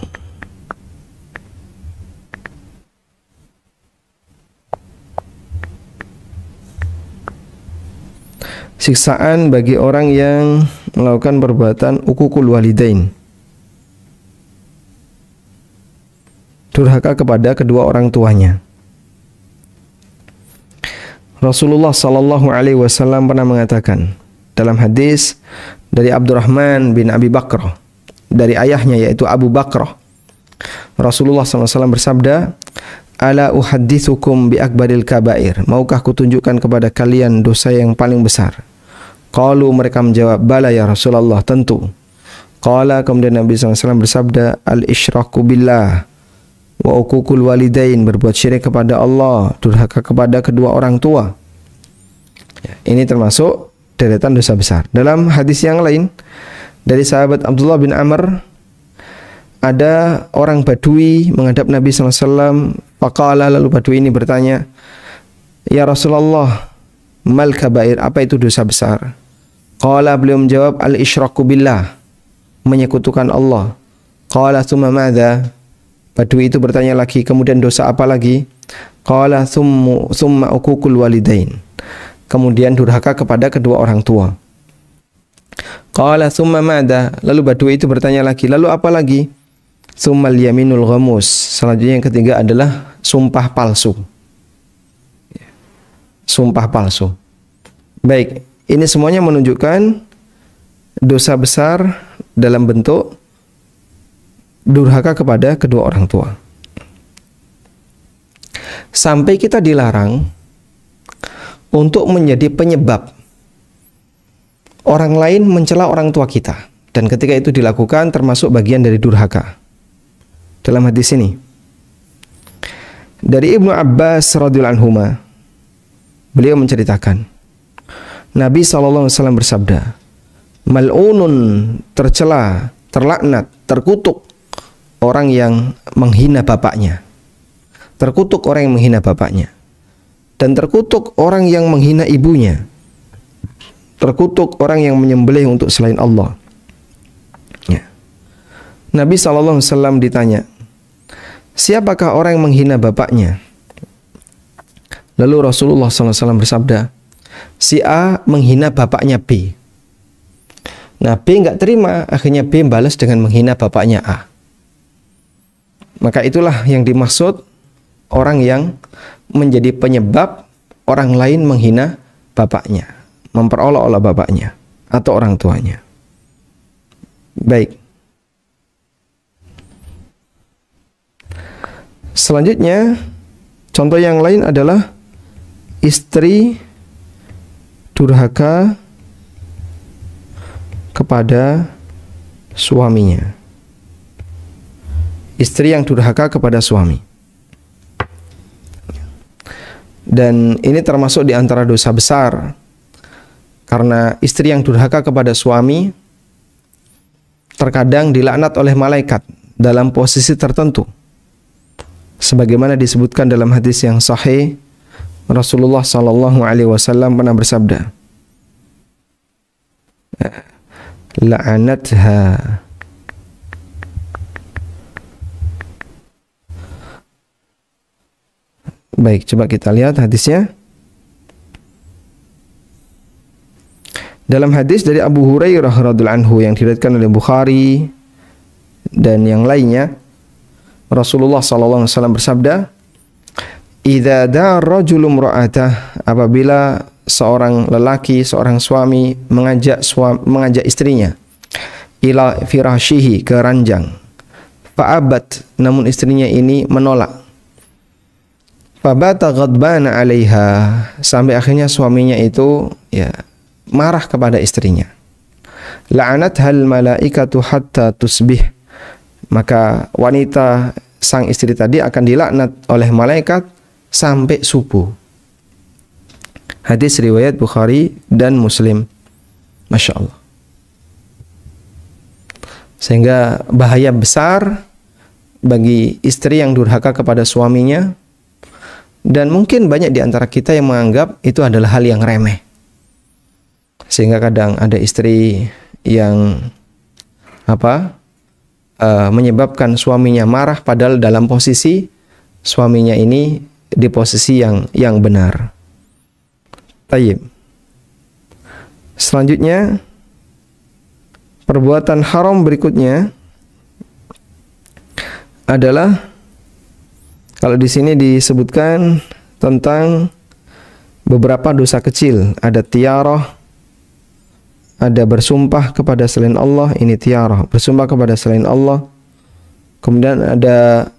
siksaan bagi orang yang melakukan perbuatan uququl walidain, durhaka kepada kedua orang tuanya. Rasulullah sallallahu alaihi wasallam pernah mengatakan dalam hadis dari Abdurrahman bin Abi Bakrah dari ayahnya yaitu Abu Bakrah, Rasulullah sallallahu alaihi wasallam bersabda, "Ala uhaddithukum bi akbaril kabair." Maukah kutunjukkan kepada kalian dosa yang paling besar? Qalu, mereka menjawab, "Bala ya Rasulullah, tentu." Qala, kemudian Nabi SAW bersabda, "Al-isyraku billah wa uququl walidain." Berbuat syirik kepada Allah, durhaka kepada kedua orang tua. Ini termasuk deretan dosa besar. Dalam hadis yang lain dari sahabat Abdullah bin Amr, ada orang Badui menghadap Nabi SAW. Faqala, lalu Badui ini bertanya, "Ya Rasulullah, mal kabair, apa itu dosa besar?" Qala, beliau menjawab, "Al-isyraku billah," menyekutukan Allah. Qala, thumma madza? Badui itu bertanya lagi, kemudian dosa apa lagi? Qala, thumma uququl walidain. Kemudian durhaka kepada kedua orang tua. Qala, thumma madza? Lalu Badui itu bertanya lagi, lalu apa lagi? Tsummal yaminul ghamus. Selanjutnya yang ketiga adalah sumpah palsu. Sumpah palsu. Baik, ini semuanya menunjukkan dosa besar dalam bentuk durhaka kepada kedua orang tua. Sampai kita dilarang untuk menjadi penyebab orang lain mencela orang tua kita. Dan ketika itu dilakukan termasuk bagian dari durhaka. Dalam hadis ini dari Ibnu Abbas radhiyallahu anhuma, beliau menceritakan Nabi SAW bersabda, "Mal'unun, tercela, terlaknat, terkutuk orang yang menghina bapaknya. Terkutuk orang yang menghina bapaknya. Dan terkutuk orang yang menghina ibunya. Terkutuk orang yang menyembelih untuk selain Allah." Ya. Nabi SAW ditanya, "Siapakah orang yang menghina bapaknya?" Lalu Rasulullah SAW bersabda, "Si A menghina bapaknya B." Nah, B nggak terima, akhirnya B balas dengan menghina bapaknya A. Maka itulah yang dimaksud orang yang menjadi penyebab orang lain menghina bapaknya, memperolok-olok bapaknya atau orang tuanya. Baik. Selanjutnya, contoh yang lain adalah istri durhaka kepada suaminya. Istri yang durhaka kepada suami. Dan ini termasuk di antara dosa besar. Karena istri yang durhaka kepada suami terkadang dilaknat oleh malaikat dalam posisi tertentu. Sebagaimana disebutkan dalam hadis yang sahih, Rasulullah sallallahu alaihi wasallam pernah bersabda, "La'anatha Baik, coba kita lihat hadisnya. Dalam hadis dari Abu Hurairah radhiyallahu anhu yang diriwayatkan oleh Bukhari dan yang lainnya, Rasulullah sallallahu alaihi wasallam bersabda, "Idza da'a ar-rajulu imra'atah," apabila seorang lelaki, seorang suami mengajak istrinya ila firashihi, ke ranjang, fa'abat, namun istrinya ini menolak, fabata ghadbana 'alaiha, sampai akhirnya suaminya itu marah kepada istrinya. La'anathal malaikatu hatta tusbih. Maka wanita sang istri tadi akan dilaknat oleh malaikat sampai subuh. Hadis riwayat Bukhari dan Muslim. Masya Allah. Sehingga bahaya besar bagi istri yang durhaka kepada suaminya. Dan mungkin banyak di antara kita yang menganggap itu adalah hal yang remeh. Sehingga kadang ada istri yang menyebabkan suaminya marah padahal dalam posisi suaminya ini di posisi yang benar. Tayyib. Selanjutnya perbuatan haram berikutnya adalah, kalau di sini disebutkan tentang beberapa dosa kecil, ada tiarah, ada bersumpah kepada selain Allah, ini tiarah, bersumpah kepada selain Allah. Kemudian ada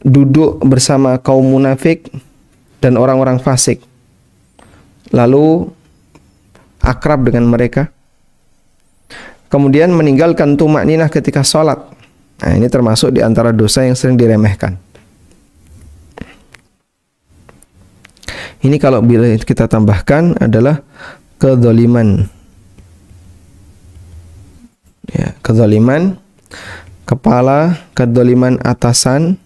duduk bersama kaum munafik dan orang-orang fasik, lalu akrab dengan mereka. Kemudian meninggalkan tumakninah ketika sholat. Nah, ini termasuk di antara dosa yang sering diremehkan. Ini kalau bila kita tambahkan adalah kezaliman. Ya, kezaliman kepala, kezaliman atasan,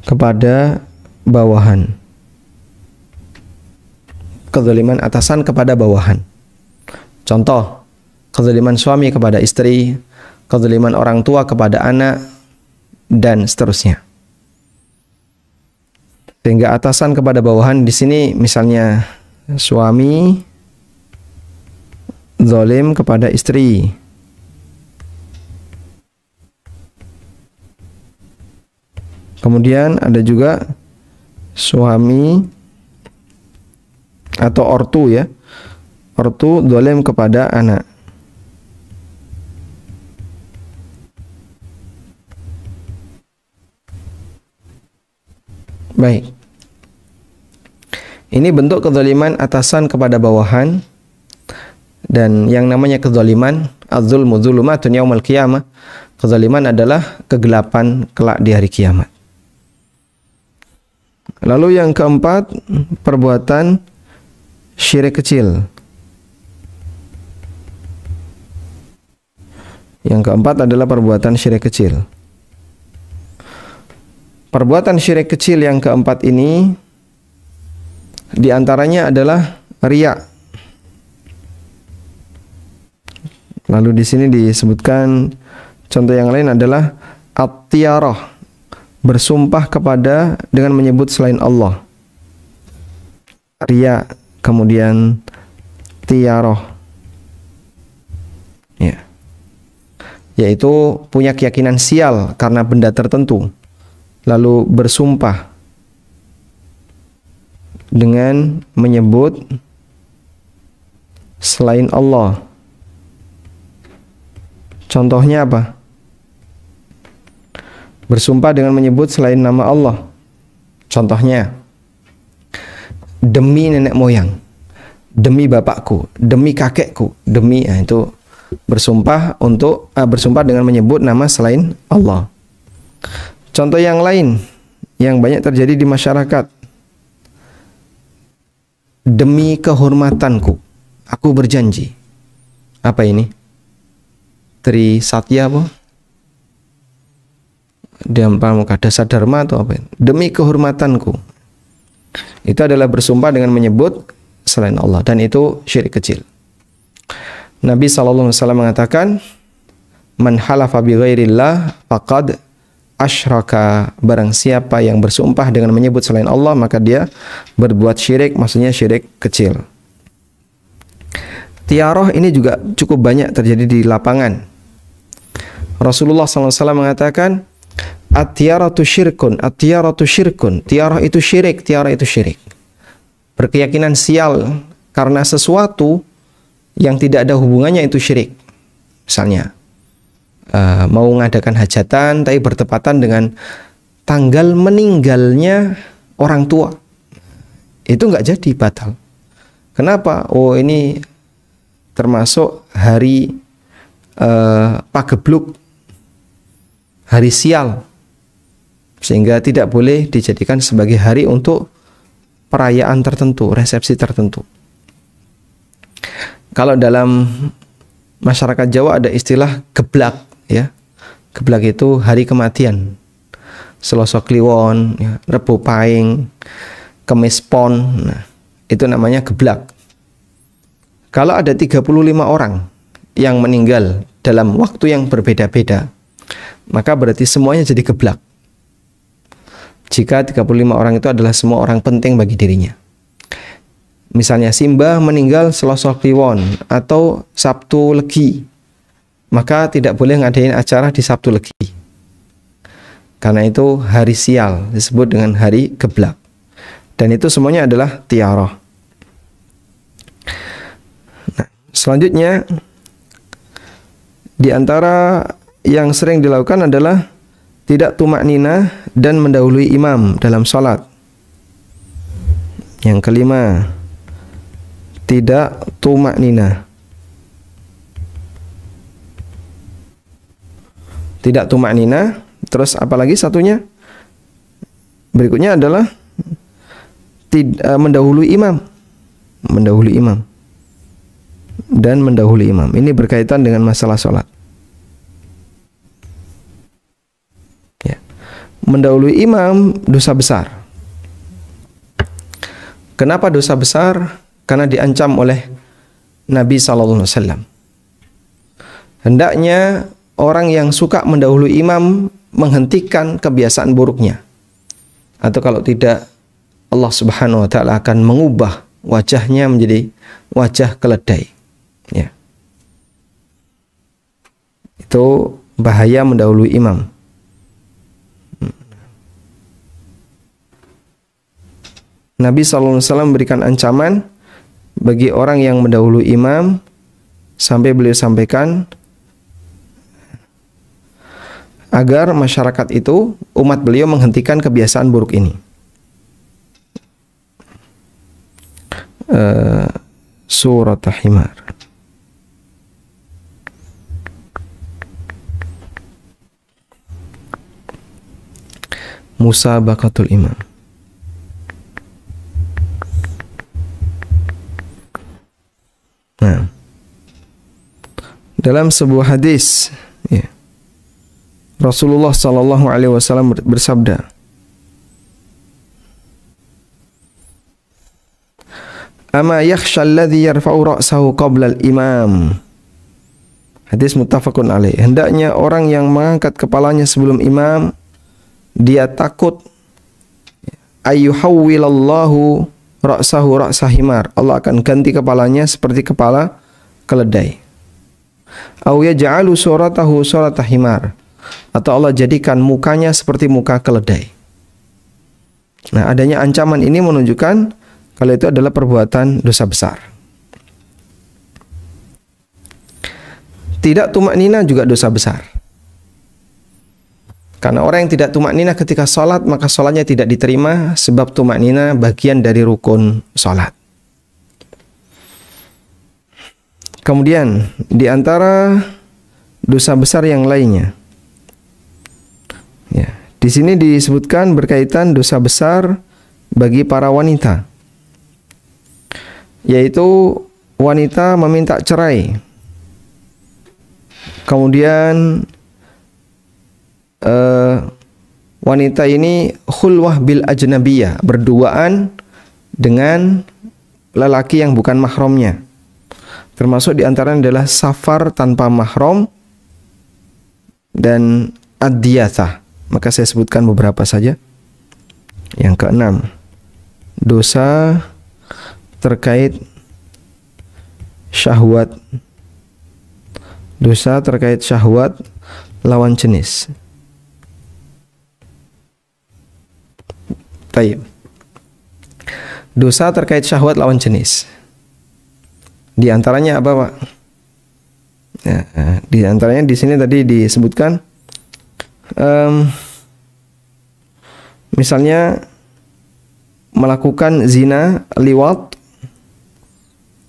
kepada bawahan. Kezaliman atasan kepada bawahan. Contoh, kezaliman suami kepada istri, kezaliman orang tua kepada anak, dan seterusnya. Sehingga atasan kepada bawahan di sini misalnya suami zalim kepada istri, kemudian ada juga suami atau ortu, ya, ortu zalim kepada anak. Baik. Ini bentuk kezaliman atasan kepada bawahan. Dan yang namanya kezaliman, az-zulmu dzulumatun yaumil qiyamah. Kezaliman adalah kegelapan kelak di hari kiamat. Lalu yang keempat, perbuatan syirik kecil. Yang keempat adalah perbuatan syirik kecil. Perbuatan syirik kecil yang keempat ini diantaranya adalah riya. Lalu di sini disebutkan contoh yang lain adalah at-tiyarah, bersumpah kepada dengan menyebut selain Allah. Riya, kemudian tiyarah. Ya. Yaitu punya keyakinan sial karena benda tertentu, lalu bersumpah dengan menyebut selain Allah. Contohnya apa? Bersumpah dengan menyebut selain nama Allah. Contohnya, demi nenek moyang, demi bapakku, demi kakekku, demi, itu bersumpah bersumpah dengan menyebut nama selain Allah. Contoh yang lain yang banyak terjadi di masyarakat, demi kehormatanku, aku berjanji. Apa ini? Tri Satya apa? Muka Dasa Dharma atau apa? Demi kehormatanku. Itu adalah bersumpah dengan menyebut selain Allah, dan itu syirik kecil. Nabi SAW mengatakan, man halafa bi ghairillah faqad asyraka. Barang siapa yang bersumpah dengan menyebut selain Allah, maka dia berbuat syirik, maksudnya syirik kecil. Tiarah ini juga cukup banyak terjadi di lapangan. Rasulullah SAW mengatakan, at-tiyaratu syirkun, at-tiyaratu syirkun. Tiarah itu syirik, tiarah itu syirik. Berkeyakinan sial karena sesuatu yang tidak ada hubungannya itu syirik. Misalnya, mau mengadakan hajatan tapi bertepatan dengan tanggal meninggalnya orang tua. itu nggak jadi, batal. Kenapa? Oh, ini termasuk hari pagebluk, hari sial, sehingga tidak boleh dijadikan sebagai hari untuk perayaan tertentu, resepsi tertentu. Kalau dalam masyarakat Jawa ada istilah geblak, ya. Geblak itu hari kematian. Selasa Kliwon, ya, Rebo Pahing, Kemis Pon, nah, itu namanya geblak. Kalau ada 35 orang yang meninggal dalam waktu yang berbeda-beda, maka berarti semuanya jadi geblak. Jika 35 orang itu adalah semua orang penting bagi dirinya. Misalnya Simbah meninggal Selasa Kliwon atau Sabtu Legi, maka tidak boleh ngadain acara di Sabtu Legi. Karena itu hari sial, disebut dengan hari geblak. Dan itu semuanya adalah tiarah. Nah, selanjutnya di antara yang sering dilakukan adalah tidak tumak nina dan mendahului imam dalam sholat. Yang kelima, tidak tumak nina. Tidak tumak nina. Terus apalagi satunya? Berikutnya adalah mendahului imam. Mendahului imam. Dan mendahului imam. Ini berkaitan dengan masalah sholat. Ya. Mendahului imam dosa besar. Kenapa dosa besar? Karena diancam oleh Nabi SAW. Hendaknya orang yang suka mendahului imam menghentikan kebiasaan buruknya. Atau kalau tidak, Allah Subhanahu wa taala akan mengubah wajahnya menjadi wajah keledai. Ya. Itu bahaya mendahului imam. Nabi SAW memberikan ancaman bagi orang yang mendahului imam, sampai beliau sampaikan agar masyarakat itu, umat beliau, menghentikan kebiasaan buruk ini. Surat Al-Himar. Musabaqatul imam. Nah, dalam sebuah hadis, ya, Rasulullah sallallahu alaihi wasallam bersabda, "Ama yakhsha alladhi yarfa'u ra'sahu qabla al-imam." Hadis muttafaqun alaih. Hendaknya orang yang mengangkat kepalanya sebelum imam, dia takut ayyuhawwilallahu ra'sahu ra'sa himar. Allah akan ganti kepalanya seperti kepala keledai. Aw yaj'alu suratahu surata himar. Atau Allah jadikan mukanya seperti muka keledai. Nah, adanya ancaman ini menunjukkan kalau itu adalah perbuatan dosa besar. Tidak tumak nina juga dosa besar. Karena orang yang tidak tumak nina ketika sholat, maka sholatnya tidak diterima, sebab tumak nina bagian dari rukun sholat. Kemudian di antara dosa besar yang lainnya, ya, di sini disebutkan berkaitan dosa besar bagi para wanita, yaitu wanita meminta cerai, kemudian wanita ini khulwah bil ajnabiyah, berduaan dengan lelaki yang bukan mahramnya. Termasuk diantaranya adalah safar tanpa mahram dan ad-diyathah. Maka saya sebutkan beberapa saja. Yang keenam, dosa terkait syahwat. Dosa terkait syahwat lawan jenis. Baik. Dosa terkait syahwat lawan jenis. Di antaranya apa, Pak? Ya, di antaranya di sini tadi disebutkan, misalnya melakukan zina, liwat,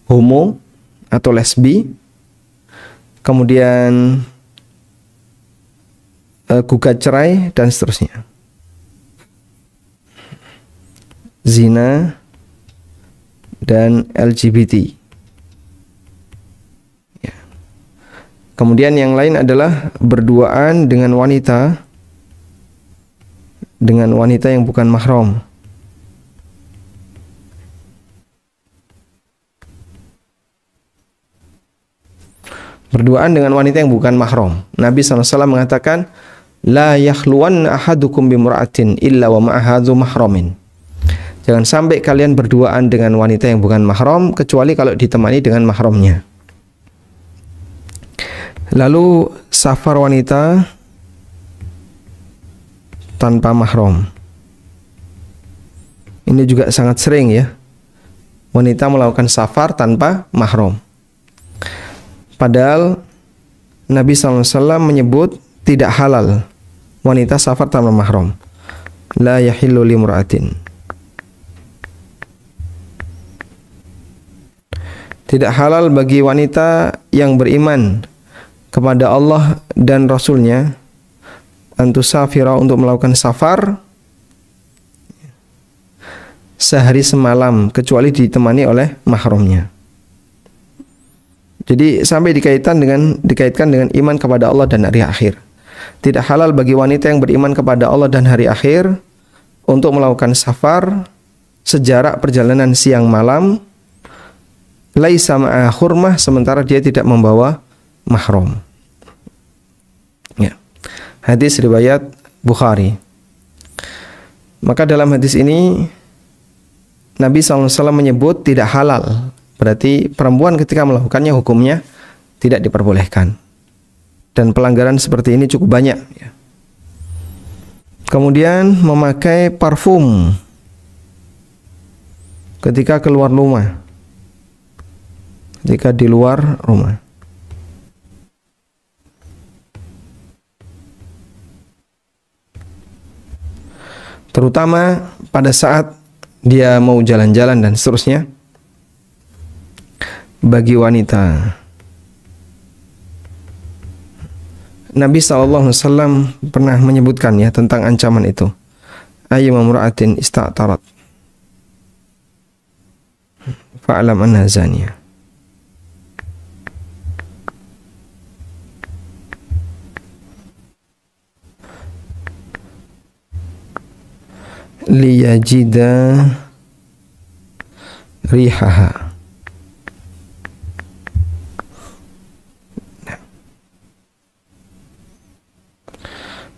homo atau lesbi, kemudian gugat cerai dan seterusnya. Zina dan LGBT. Ya. Kemudian yang lain adalah berduaan dengan wanita yang bukan mahram. Berduaan dengan wanita yang bukan mahram. Nabi SAW mengatakan, la yakhluwanna ahadukum bimra'atin illa wa ma'aha dzu mahramin. Jangan sampai kalian berduaan dengan wanita yang bukan mahram kecuali kalau ditemani dengan mahramnya. Lalu safar wanita tanpa mahram. Ini juga sangat sering ya. Wanita melakukan safar tanpa mahram. Padahal Nabi SAW menyebut tidak halal wanita safar tanpa mahram. La yahillu limra'atin. Tidak halal bagi wanita yang beriman kepada Allah dan Rasulnya antusafira untuk melakukan safar sehari semalam kecuali ditemani oleh mahramnya. Jadi sampai dikaitkan dengan iman kepada Allah dan hari akhir. Tidak halal bagi wanita yang beriman kepada Allah dan hari akhir untuk melakukan safar sejarak perjalanan siang malam laisa ma'a hurmah sementara dia tidak membawa mahram. Ya. Hadis riwayat Bukhari. Maka dalam hadis ini Nabi SAW menyebut tidak halal. Berarti perempuan ketika melakukannya hukumnya tidak diperbolehkan. Dan pelanggaran seperti ini cukup banyak. Kemudian memakai parfum ketika keluar rumah. Ketika di luar rumah. Terutama pada saat dia mau jalan-jalan dan seterusnya. Bagi wanita, Nabi SAW pernah menyebutkan ya tentang ancaman itu. Ayyuma imra'atin ista'tarat fa'lam anna zaniyah. Liyajida rihaha.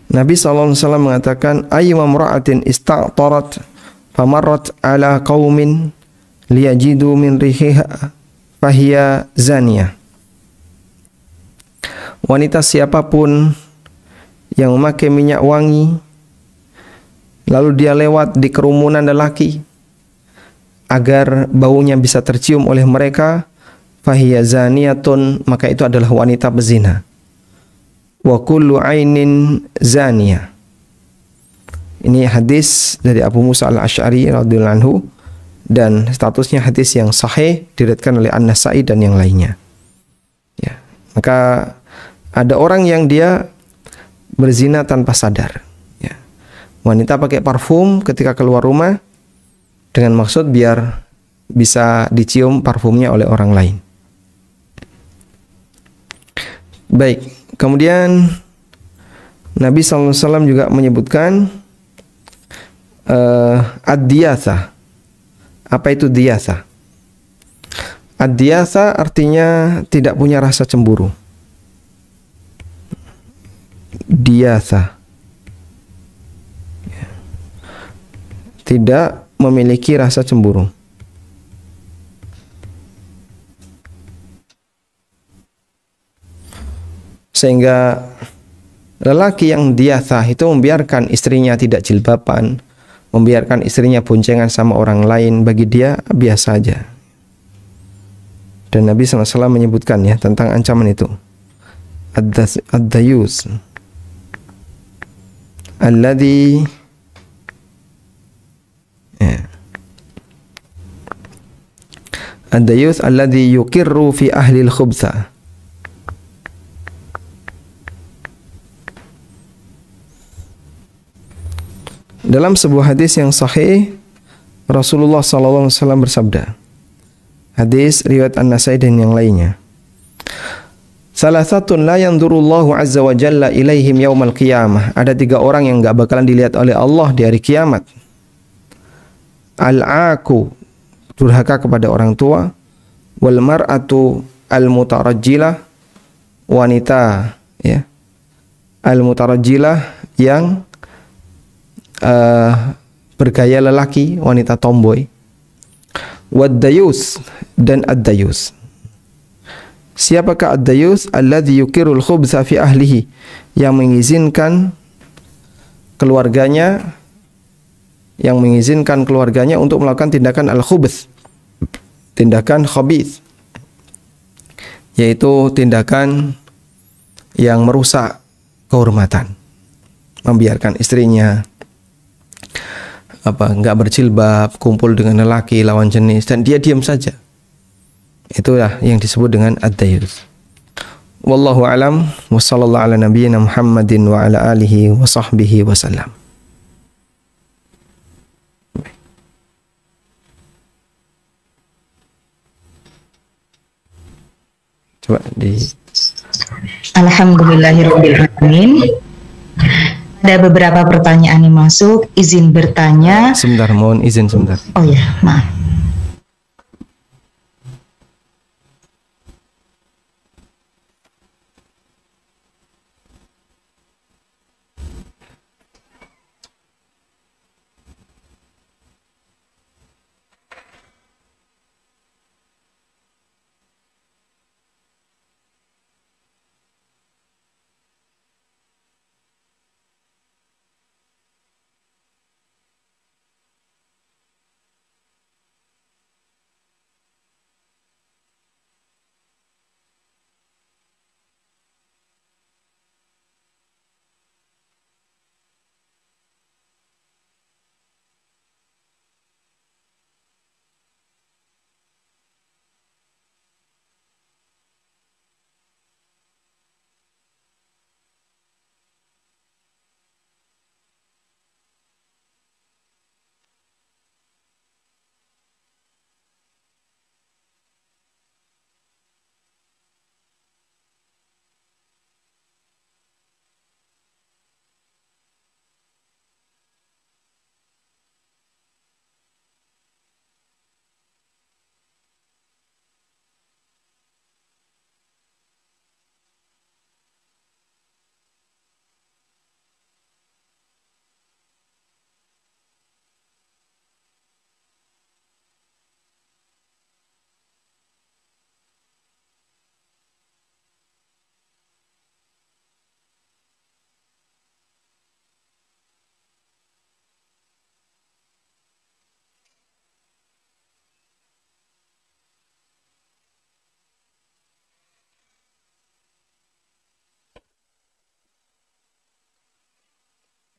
Nabi SAW mengatakan ayyuma imra'atin ista'tarat famarrat ala qaumin liyajidu min rihiha fahiya zaniyah. Wanita siapapun yang memakai minyak wangi lalu dia lewat di kerumunan lelaki agar baunya bisa tercium oleh mereka, fahiya zaniyatun, maka itu adalah wanita pezina. Wa kullu ainin zaniyah. Ini hadis dari Abu Musa al-Asy'ari radhiyallahu anhu dan statusnya hadis yang sahih diriwayatkan oleh An-Nasa'i dan yang lainnya. Ya, maka ada orang yang dia berzina tanpa sadar. Ya. Wanita pakai parfum ketika keluar rumah dengan maksud biar bisa dicium parfumnya oleh orang lain. Baik, kemudian Nabi SAW juga menyebutkan ad-diyasa. Apa itu diyasa? Ad-diyasa artinya tidak punya rasa cemburu. Diyasa, tidak memiliki rasa cemburu. Sehingga lelaki yang diyasa itu membiarkan istrinya tidak jilbaban, membiarkan istrinya boncengan sama orang lain, bagi dia biasa aja. Dan Nabi SAW menyebutkan ya tentang ancaman itu. Ad-dayus alladhi Ad-dayuth alladhi yuqirru fi ahli al-khubtha. Dalam sebuah hadis yang sahih, Rasulullah SAW bersabda, hadis riwayat An-Nasai dan yang lainnya, salasatun la yanzurullahu azza wa jalla ilaihim yaumal qiyamah. Ada 3 orang yang enggak bakalan dilihat oleh Allah di hari kiamat. Al-aku, durhaka kepada orang tua, wal mar'atu al-mutarajjilah, wanita ya, al-mutarajjilah yang bergaya lelaki, wanita tomboy, wad-dayus dan ad-dayus. Siapakah ad-dayus? Alladzi yuqirul khubtha fi ahlihi, yang mengizinkan keluarganya untuk melakukan tindakan al-khubth, tindakan khabith, yaitu tindakan yang merusak kehormatan, membiarkan istrinya enggak berjilbab, kumpul dengan lelaki lawan jenis dan dia diam saja. Itulah yang disebut dengan ad-dayus. Wallahu alam, wa sallallahu ala nabiyyina Muhammadin wa ala alihi wa sahbihi wa sallam. Coba di Alhamdulillahirabbil alamin. Ada beberapa pertanyaan yang masuk. Izin bertanya. Sebentar, mohon izin sebentar. Oh ya, maaf.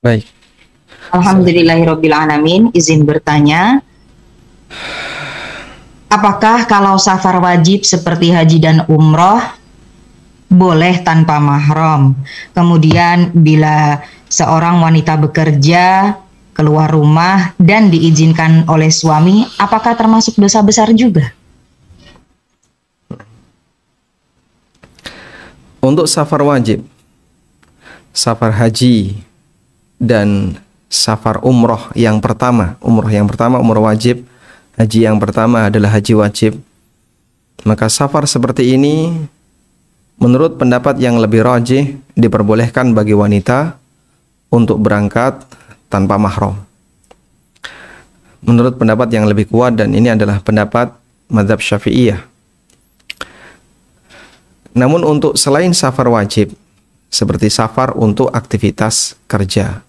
Baik. Alhamdulillahirabbil alamin. Izin bertanya, apakah kalau safar wajib seperti haji dan umroh boleh tanpa mahram? Kemudian bila seorang wanita bekerja keluar rumah dan diizinkan oleh suami, apakah termasuk dosa besar juga? Untuk safar wajib, safar haji dan safar umroh yang pertama, umroh wajib, haji yang pertama adalah haji wajib, maka safar seperti ini menurut pendapat yang lebih rajih diperbolehkan bagi wanita untuk berangkat tanpa mahram. Menurut pendapat yang lebih kuat, dan ini adalah pendapat mazhab Syafi'iyah. Namun untuk selain safar wajib, seperti safar untuk aktivitas kerja,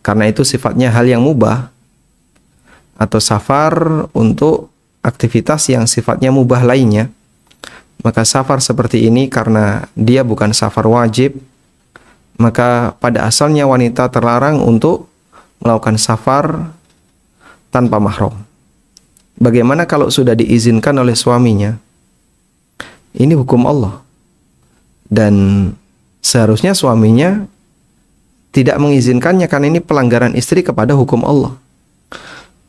karena itu sifatnya hal yang mubah, atau safar untuk aktivitas yang sifatnya mubah lainnya, maka safar seperti ini karena dia bukan safar wajib, maka pada asalnya wanita terlarang untuk melakukan safar tanpa mahram. Bagaimana kalau sudah diizinkan oleh suaminya? Ini hukum Allah. Dan seharusnya suaminya tidak mengizinkannya karena ini pelanggaran istri kepada hukum Allah.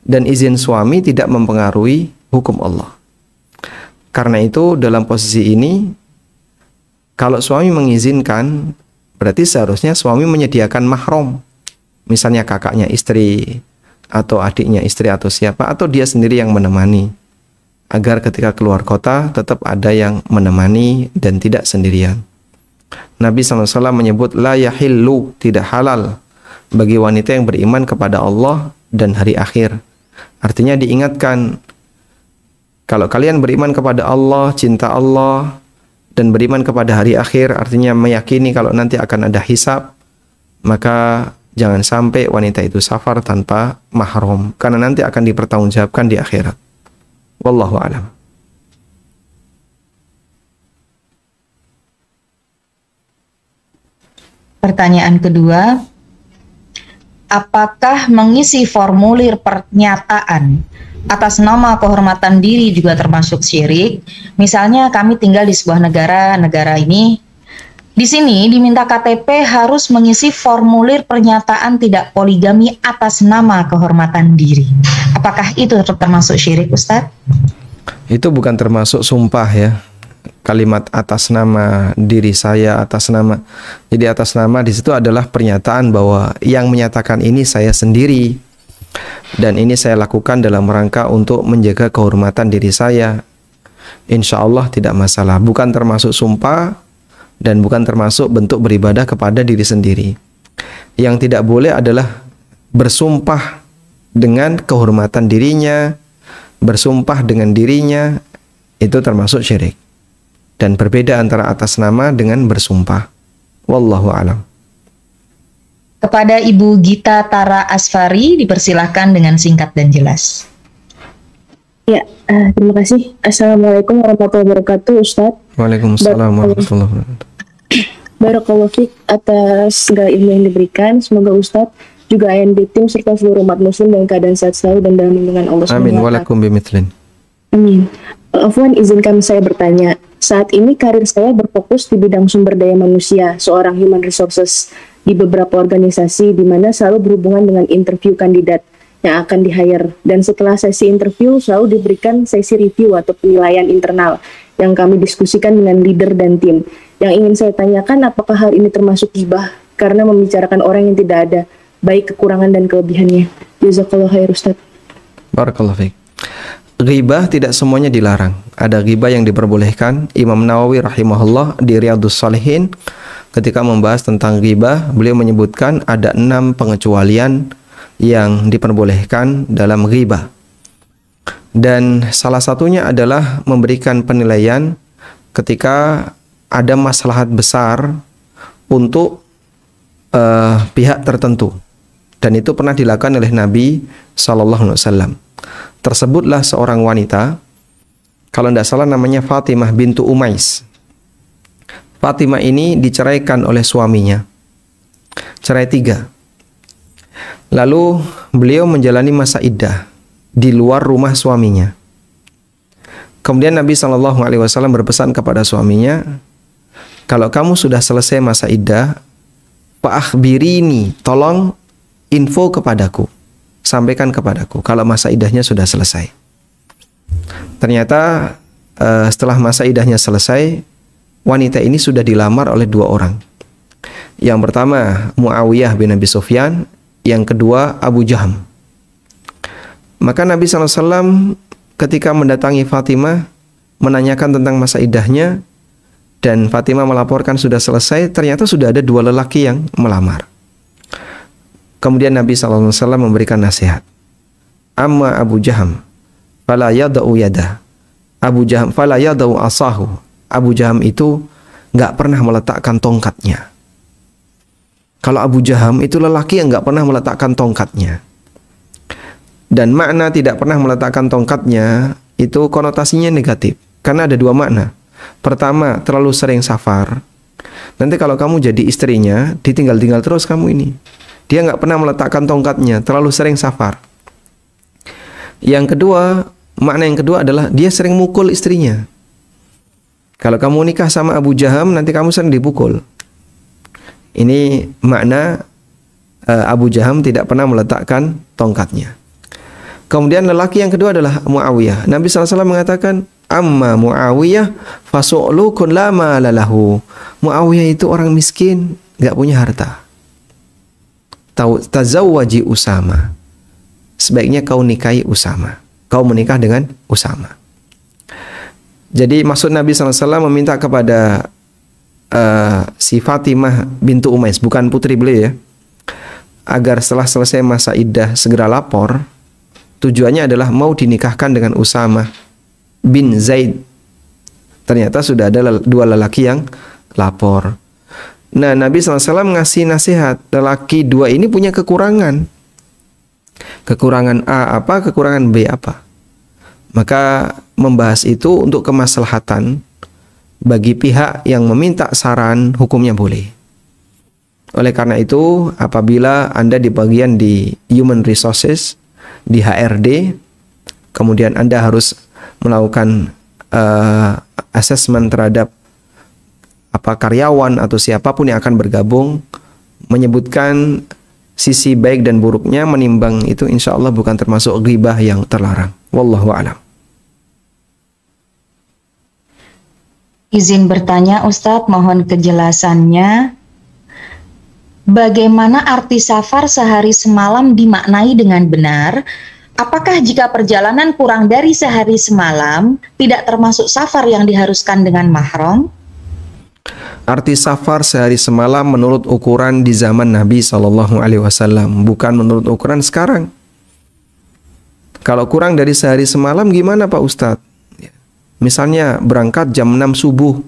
Dan izin suami tidak mempengaruhi hukum Allah. Karena itu dalam posisi ini, kalau suami mengizinkan, berarti seharusnya suami menyediakan mahram. Misalnya kakaknya istri, atau adiknya istri, atau siapa, atau dia sendiri yang menemani. Agar ketika keluar kota tetap ada yang menemani dan tidak sendirian. Nabi SAW menyebut, la yahillu, tidak halal bagi wanita yang beriman kepada Allah dan hari akhir. Artinya diingatkan, kalau kalian beriman kepada Allah, cinta Allah, dan beriman kepada hari akhir, artinya meyakini kalau nanti akan ada hisab, maka jangan sampai wanita itu safar tanpa mahram, karena nanti akan dipertanggungjawabkan di akhirat. Wallahu a'lam. Pertanyaan kedua, apakah mengisi formulir pernyataan atas nama kehormatan diri juga termasuk syirik? Misalnya kami tinggal di sebuah negara ini, di sini diminta KTP harus mengisi formulir pernyataan tidak poligami atas nama kehormatan diri. Apakah itu termasuk syirik, Ustadz? Itu bukan termasuk sumpah ya. Kalimat atas nama diri saya, atas nama. Jadi atas nama di situ adalah pernyataan bahwa yang menyatakan ini saya sendiri. Dan ini saya lakukan dalam rangka untuk menjaga kehormatan diri saya. Insya Allah tidak masalah. Bukan termasuk sumpah dan bukan termasuk bentuk beribadah kepada diri sendiri. Yang tidak boleh adalah bersumpah dengan kehormatan dirinya, bersumpah dengan dirinya, itu termasuk syirik. Dan berbeda antara atas nama dengan bersumpah. Wallahu a'lam. Kepada Ibu Gita Tara Asfari, dipersilahkan dengan singkat dan jelas. Ya, terima kasih. Assalamualaikum warahmatullahi wabarakatuh, Ustadz. Waalaikumsalam warahmatullahi wabarakatuh. Barakallahu fiik atas segala ilmu yang diberikan. Semoga Ustadz juga ANB tim serta seluruh umat muslim dalam keadaan sehat selalu dan dalam lindungan Allah SWT. Amin. Walakum bimithlin. Amin. Afwan, izinkan saya bertanya. Saat ini karir saya berfokus di bidang sumber daya manusia, seorang human resources di beberapa organisasi di mana selalu berhubungan dengan interview kandidat yang akan di-hire. Dan setelah sesi interview selalu diberikan sesi review atau penilaian internal yang kami diskusikan dengan leader dan tim. Yang ingin saya tanyakan, apakah hal ini termasuk ghibah karena membicarakan orang yang tidak ada, baik kekurangan dan kelebihannya. Jazakallahu khair, Ustaz. Barakallahu fiik. Ghibah tidak semuanya dilarang. Ada ghibah yang diperbolehkan. Imam Nawawi rahimahullah di Riyadhus Shalihin ketika membahas tentang ghibah, beliau menyebutkan ada 6 pengecualian yang diperbolehkan dalam ghibah. Dan salah satunya adalah memberikan penilaian ketika ada maslahat besar untuk pihak tertentu. Dan itu pernah dilakukan oleh Nabi SAW. Tersebutlah seorang wanita, kalau tidak salah namanya Fatimah bintu Umais. Fatimah ini diceraikan oleh suaminya, cerai 3. Lalu beliau menjalani masa iddah di luar rumah suaminya. Kemudian Nabi SAW berpesan kepada suaminya, kalau kamu sudah selesai masa iddah, fa'akhbirini, tolong info kepadaku, sampaikan kepadaku kalau masa iddahnya sudah selesai. Ternyata setelah masa iddahnya selesai, wanita ini sudah dilamar oleh 2 orang. Yang pertama Muawiyah bin Abi Sufyan, yang kedua Abu Jaham. Maka Nabi SAW ketika mendatangi Fatimah menanyakan tentang masa iddahnya, dan Fatimah melaporkan sudah selesai, ternyata sudah ada 2 lelaki yang melamar. Kemudian Nabi SAW memberikan nasihat. Amma Abu Jaham fala yada'u yadah. Abu Jaham fala yada'u asahu. Abu Jaham itu nggak pernah meletakkan tongkatnya. Kalau Abu Jaham itu lelaki yang nggak pernah meletakkan tongkatnya. Dan makna tidak pernah meletakkan tongkatnya itu konotasinya negatif. Karena ada 2 makna. Pertama, terlalu sering safar. Nanti kalau kamu jadi istrinya, ditinggal-tinggal terus kamu ini. Dia nggak pernah meletakkan tongkatnya, terlalu sering safar. Yang kedua, Makna yang kedua adalah dia sering mukul istrinya. Kalau kamu nikah sama Abu Jaham, nanti kamu sering dipukul. Ini makna Abu Jaham tidak pernah meletakkan tongkatnya. Kemudian lelaki yang kedua adalah Muawiyah. Nabi SAW mengatakan, amma Muawiyah fasu'lukun la malalahu. Muawiyah itu orang miskin, gak punya harta. Tazawwaji Usama. Sebaiknya kau nikahi Usama. Kau menikah dengan Usama. Jadi maksud Nabi SAW meminta kepada si Fatimah bintu Umais, bukan putri beliau ya, agar setelah selesai masa iddah segera lapor. Tujuannya adalah mau dinikahkan dengan Usama bin Zaid. Ternyata sudah ada dua lelaki yang lapor. Nah, Nabi SAW ngasih nasihat, lelaki dua ini punya kekurangan. Kekurangan A apa, kekurangan B apa. Maka membahas itu untuk kemaslahatan bagi pihak yang meminta saran, hukumnya boleh. Oleh karena itu, apabila Anda di bagian di Human Resources, di HRD, kemudian Anda harus melakukan assessment terhadap karyawan atau siapapun yang akan bergabung, menyebutkan sisi baik dan buruknya, menimbang itu, insya Allah bukan termasuk ghibah yang terlarang. Wallahu a'lam. Izin bertanya Ustadz, mohon kejelasannya. Bagaimana arti safar sehari semalam dimaknai dengan benar? Apakah jika perjalanan kurang dari sehari semalam tidak termasuk safar yang diharuskan dengan mahram? Arti safar sehari semalam menurut ukuran di zaman Nabi SAW, bukan menurut ukuran sekarang. Kalau kurang dari sehari semalam gimana Pak Ustadz? Misalnya berangkat jam 6 subuh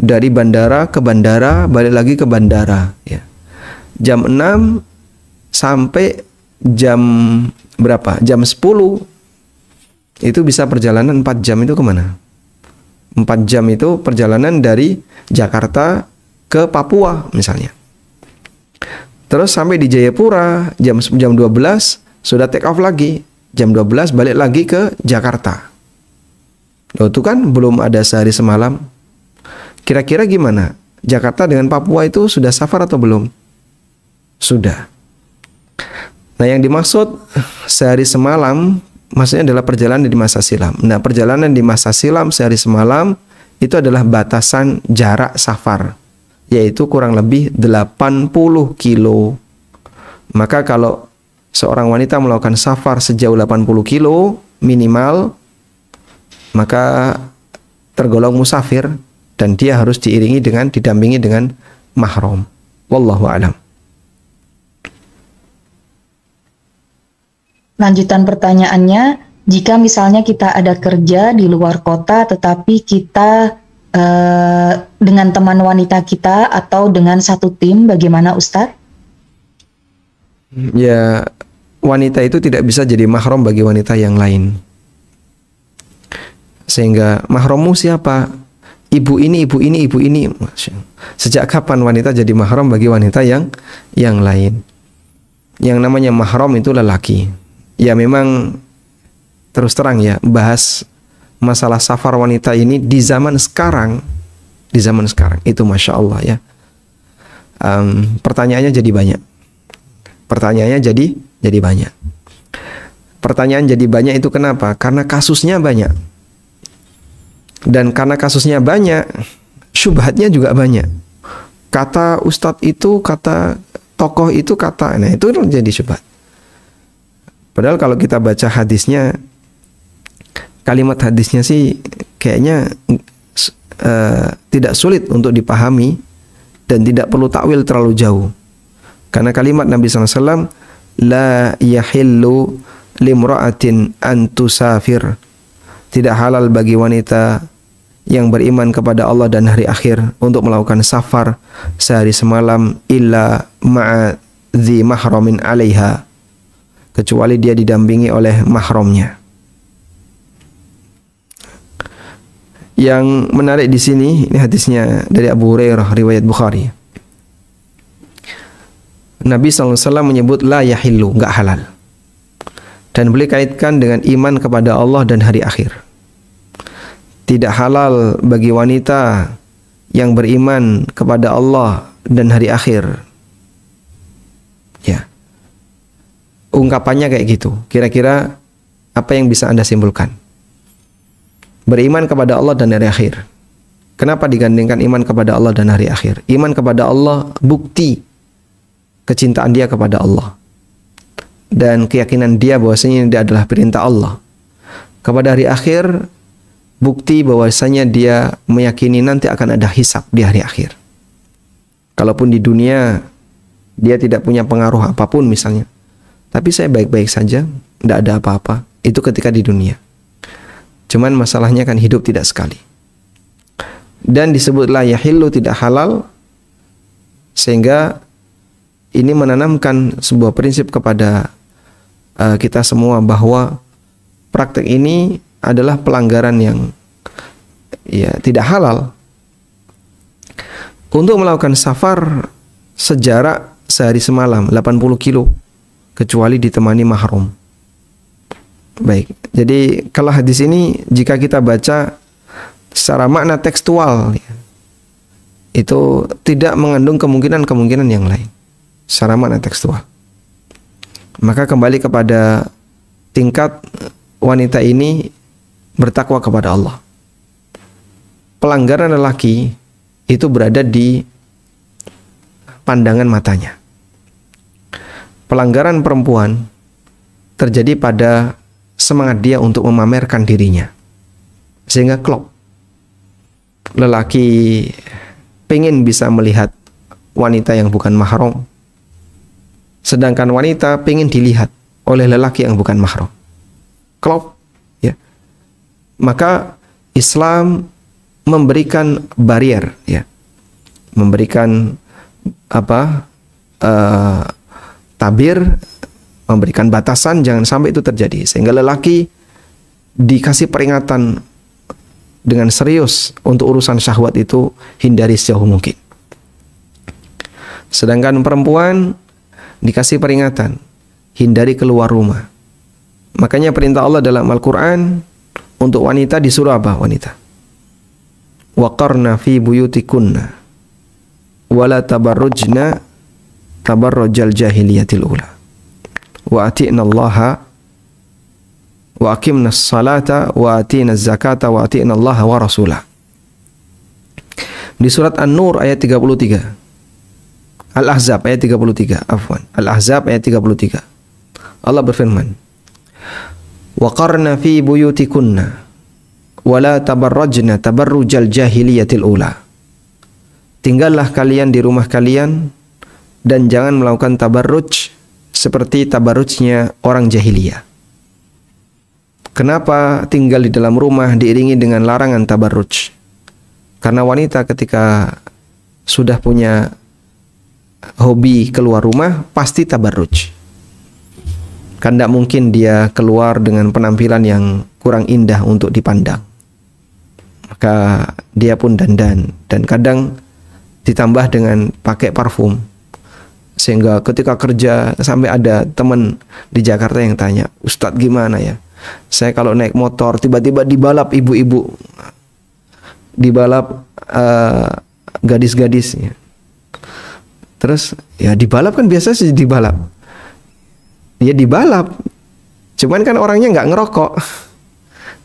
dari bandara ke bandara, balik lagi ke bandara ya. Jam 6 sampai jam berapa? Jam 10. Itu bisa perjalanan 4 jam, itu kemana? 4 jam itu perjalanan dari Jakarta ke Papua misalnya. Terus sampai di Jayapura jam 12 sudah take off lagi. Jam 12 balik lagi ke Jakarta. Loh, itu kan belum ada sehari semalam. Kira-kira gimana? Jakarta dengan Papua itu sudah safar atau belum? Sudah. Nah, yang dimaksud sehari semalam maksudnya adalah perjalanan di masa silam. Nah, perjalanan di masa silam sehari semalam itu adalah batasan jarak safar, yaitu kurang lebih 80 kilo. Maka kalau seorang wanita melakukan safar sejauh 80 kilo minimal, maka tergolong musafir dan dia harus didampingi dengan mahram. Wallahu a'lam. Lanjutan pertanyaannya, jika misalnya kita ada kerja di luar kota tetapi kita dengan teman wanita kita atau dengan satu tim, bagaimana Ustadz? Ya, wanita itu tidak bisa jadi mahram bagi wanita yang lain. Sehingga mahrammu siapa? Ibu ini, ibu ini, ibu ini. Sejak kapan wanita jadi mahram bagi wanita yang lain? Yang namanya mahram itu lelaki. Ya memang terus terang ya, bahas masalah safar wanita ini di zaman sekarang itu Masya Allah ya. Pertanyaannya jadi banyak. Pertanyaan jadi banyak itu kenapa? Karena kasusnya banyak. Dan karena kasusnya banyak, syubhatnya juga banyak. Kata ustadz itu, kata tokoh itu, nah itu jadi syubhat. Padahal kalau kita baca hadisnya, kalimat hadisnya sih kayaknya tidak sulit untuk dipahami dan tidak perlu takwil terlalu jauh. Karena kalimat Nabi SAW, la yahillu limra'atin an tusafir. Tidak halal bagi wanita yang beriman kepada Allah dan hari akhir untuk melakukan safar sehari semalam illa ma'a dzi mahramin 'alaiha, kecuali dia didampingi oleh mahramnya. Yang menarik di sini, ini hadisnya dari Abu Hurairah riwayat Bukhari. Nabi SAW menyebut la yahillu, enggak halal. dan boleh kaitkan dengan iman kepada Allah dan hari akhir. Tidak halal bagi wanita yang beriman kepada Allah dan hari akhir. Ya. Ungkapannya kayak gitu. Kira-kira apa yang bisa Anda simpulkan? Beriman kepada Allah dan hari akhir. Kenapa digandingkan iman kepada Allah dan hari akhir? Iman kepada Allah bukti kecintaan dia kepada Allah dan keyakinan dia bahwasanya ini adalah perintah Allah. Kepada hari akhir, bukti bahwasanya dia meyakini nanti akan ada hisab di hari akhir. Kalaupun di dunia dia tidak punya pengaruh apapun misalnya, tapi saya baik-baik saja, tidak ada apa-apa. Itu ketika di dunia. Cuman masalahnya kan hidup tidak sekali. Dan disebutlah yahillu, tidak halal, sehingga ini menanamkan sebuah prinsip kepada kita semua bahwa praktek ini adalah pelanggaran yang ya tidak halal. Untuk melakukan safar sejarak sehari semalam 80 kilo kecuali ditemani mahram. Baik, jadi kalau hadis ini jika kita baca secara makna tekstual ya, itu tidak mengandung kemungkinan-kemungkinan yang lain secara makna tekstual. Maka kembali kepada tingkat wanita ini bertakwa kepada Allah. Pelanggaran lelaki itu berada di pandangan matanya. Pelanggaran perempuan terjadi pada semangat dia untuk memamerkan dirinya. Sehingga klop. Lelaki pengen bisa melihat wanita yang bukan mahram, sedangkan wanita pengen dilihat oleh lelaki yang bukan mahram. Klop, ya. Maka Islam memberikan barrier, ya, memberikan tabir, memberikan batasan jangan sampai itu terjadi, sehingga lelaki dikasih peringatan dengan serius untuk urusan syahwat itu hindari sejauh mungkin. Sedangkan perempuan dikasih peringatan hindari keluar rumah. Makanya perintah Allah dalam Al-Quran untuk wanita disuruh apa? Wanita, waqarna fi buyutikunna wala tabarrujna tabarrujal jahiliyatil ula wa ati'na Allaha wa aqimnas salata wa atinaz zakata wa atina Allah wa rasulah. Di surat An-Nur ayat 33. Al-Ahzab ayat 33, afwan. Al-Ahzab ayat 33. Allah berfirman, "Wa qarna fi buyutikunna wa la tabarrajna tabarrujal jahiliyatil ula." Tinggallah kalian di rumah kalian dan jangan melakukan tabarruj seperti tabarrujnya orang jahiliyah. Kenapa tinggal di dalam rumah diiringi dengan larangan tabarruj? Karena wanita ketika sudah punya hobi keluar rumah pasti tabarruj. Kan tidak mungkin dia keluar dengan penampilan yang kurang indah untuk dipandang. Maka dia pun dandan dan kadang ditambah dengan pakai parfum. Sehingga ketika kerja sampai ada teman di Jakarta yang tanya, "Ustadz gimana ya? Saya kalau naik motor tiba-tiba dibalap ibu-ibu, dibalap gadis-gadisnya." Terus ya dibalap kan biasa sih dibalap. Ya dibalap. Cuman kan orangnya nggak ngerokok.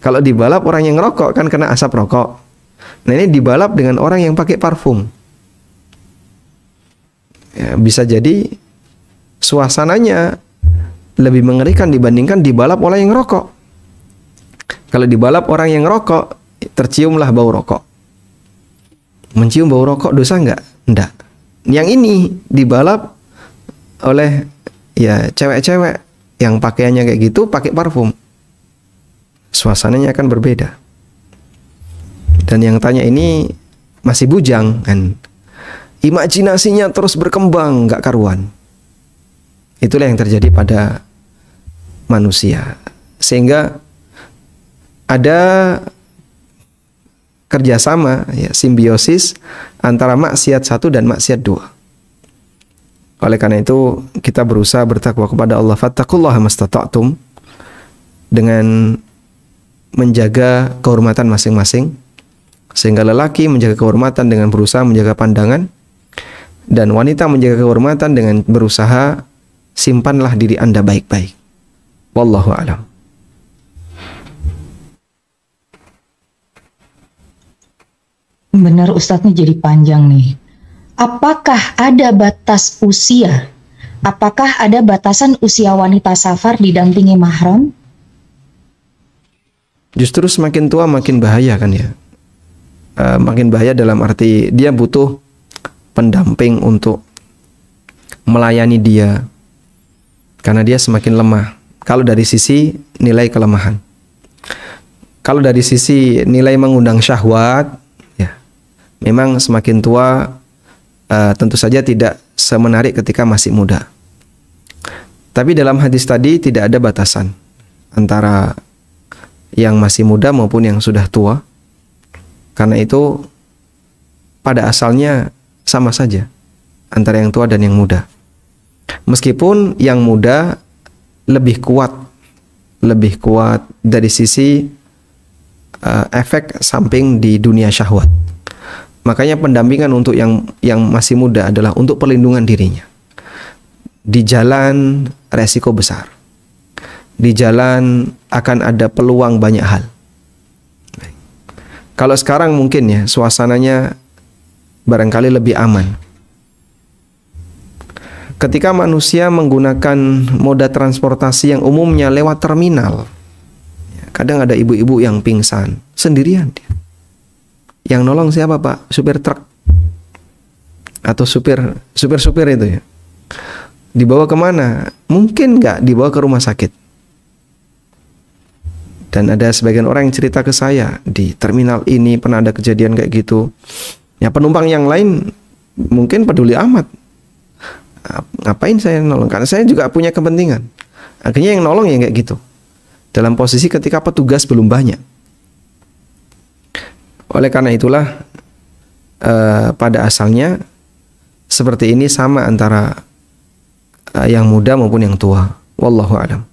Kalau dibalap orang yang ngerokok kan kena asap rokok. Nah ini dibalap dengan orang yang pakai parfum. Ya, bisa jadi suasananya lebih mengerikan dibandingkan dibalap oleh yang ngerokok. Kalau dibalap orang yang ngerokok, terciumlah bau rokok. Mencium bau rokok dosa nggak? Nggak. Yang ini dibalap oleh ya cewek-cewek yang pakaiannya kayak gitu, pakai parfum. Suasananya akan berbeda. Dan yang tanya ini masih bujang kan. Imajinasinya terus berkembang, nggak karuan. Itulah yang terjadi pada manusia. Sehingga ada kerjasama, ya, simbiosis antara maksiat satu dan maksiat dua. Oleh karena itu kita berusaha bertakwa kepada Allah. Fattaqullaha mastata'tum. dengan menjaga kehormatan masing-masing, sehingga lelaki menjaga kehormatan dengan berusaha menjaga pandangan, dan wanita menjaga kehormatan dengan berusaha simpanlah diri Anda baik-baik. Wallahu a'lam. Benar, Ustadz, nih jadi panjang nih. Apakah ada batas usia? Apakah ada batasan usia wanita safar didampingi mahram? Justru semakin tua makin bahaya kan ya. Makin bahaya dalam arti dia butuh pendamping untuk melayani dia, karena dia semakin lemah. Kalau dari sisi nilai kelemahan, kalau dari sisi nilai mengundang syahwat, ya memang semakin tua tentu saja tidak semenarik ketika masih muda. Tapi dalam hadis tadi tidak ada batasan antara yang masih muda maupun yang sudah tua. Karena itu pada asalnya sama saja antara yang tua dan yang muda. Meskipun yang muda lebih kuat dari sisi efek samping di dunia syahwat. Makanya pendampingan untuk yang masih muda adalah untuk perlindungan dirinya. Di jalan resiko besar. Di jalan akan ada peluang banyak hal. Kalau sekarang mungkin ya suasananya barangkali lebih aman. Ketika manusia menggunakan moda transportasi yang umumnya lewat terminal, kadang ada ibu-ibu yang pingsan sendirian dia. Yang nolong siapa, Pak? Supir truk atau supir itu ya. Dibawa kemana? Mungkin nggak dibawa ke rumah sakit. Dan ada sebagian orang yang cerita ke saya, di terminal ini pernah ada kejadian kayak gitu. Ya penumpang yang lain mungkin peduli amat. Ngapain saya nolong? Karena saya juga punya kepentingan. Akhirnya yang nolong ya kayak gitu. Dalam posisi ketika petugas belum banyak. Oleh karena itulah pada asalnya seperti ini sama antara yang muda maupun yang tua. Wallahu a'lam.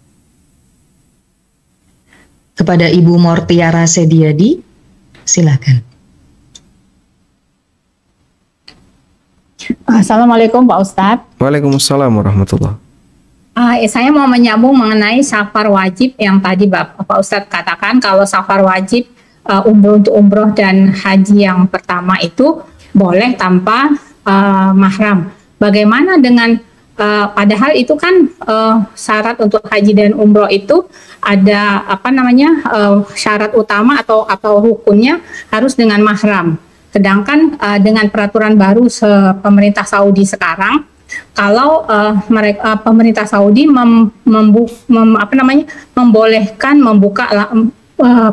Kepada Ibu Mortiara Sediadi, silakan. Assalamualaikum Pak Ustadz. Waalaikumsalam warahmatullahi. Saya mau menyambung mengenai safar wajib yang tadi Pak Ustadz katakan, kalau safar wajib umroh untuk umroh dan haji yang pertama itu boleh tanpa mahram. Bagaimana dengan padahal itu kan syarat untuk haji dan umroh itu ada syarat utama atau rukunnya harus dengan mahram. Sedangkan dengan peraturan baru pemerintah Saudi sekarang, kalau pemerintah Saudi membolehkan membuka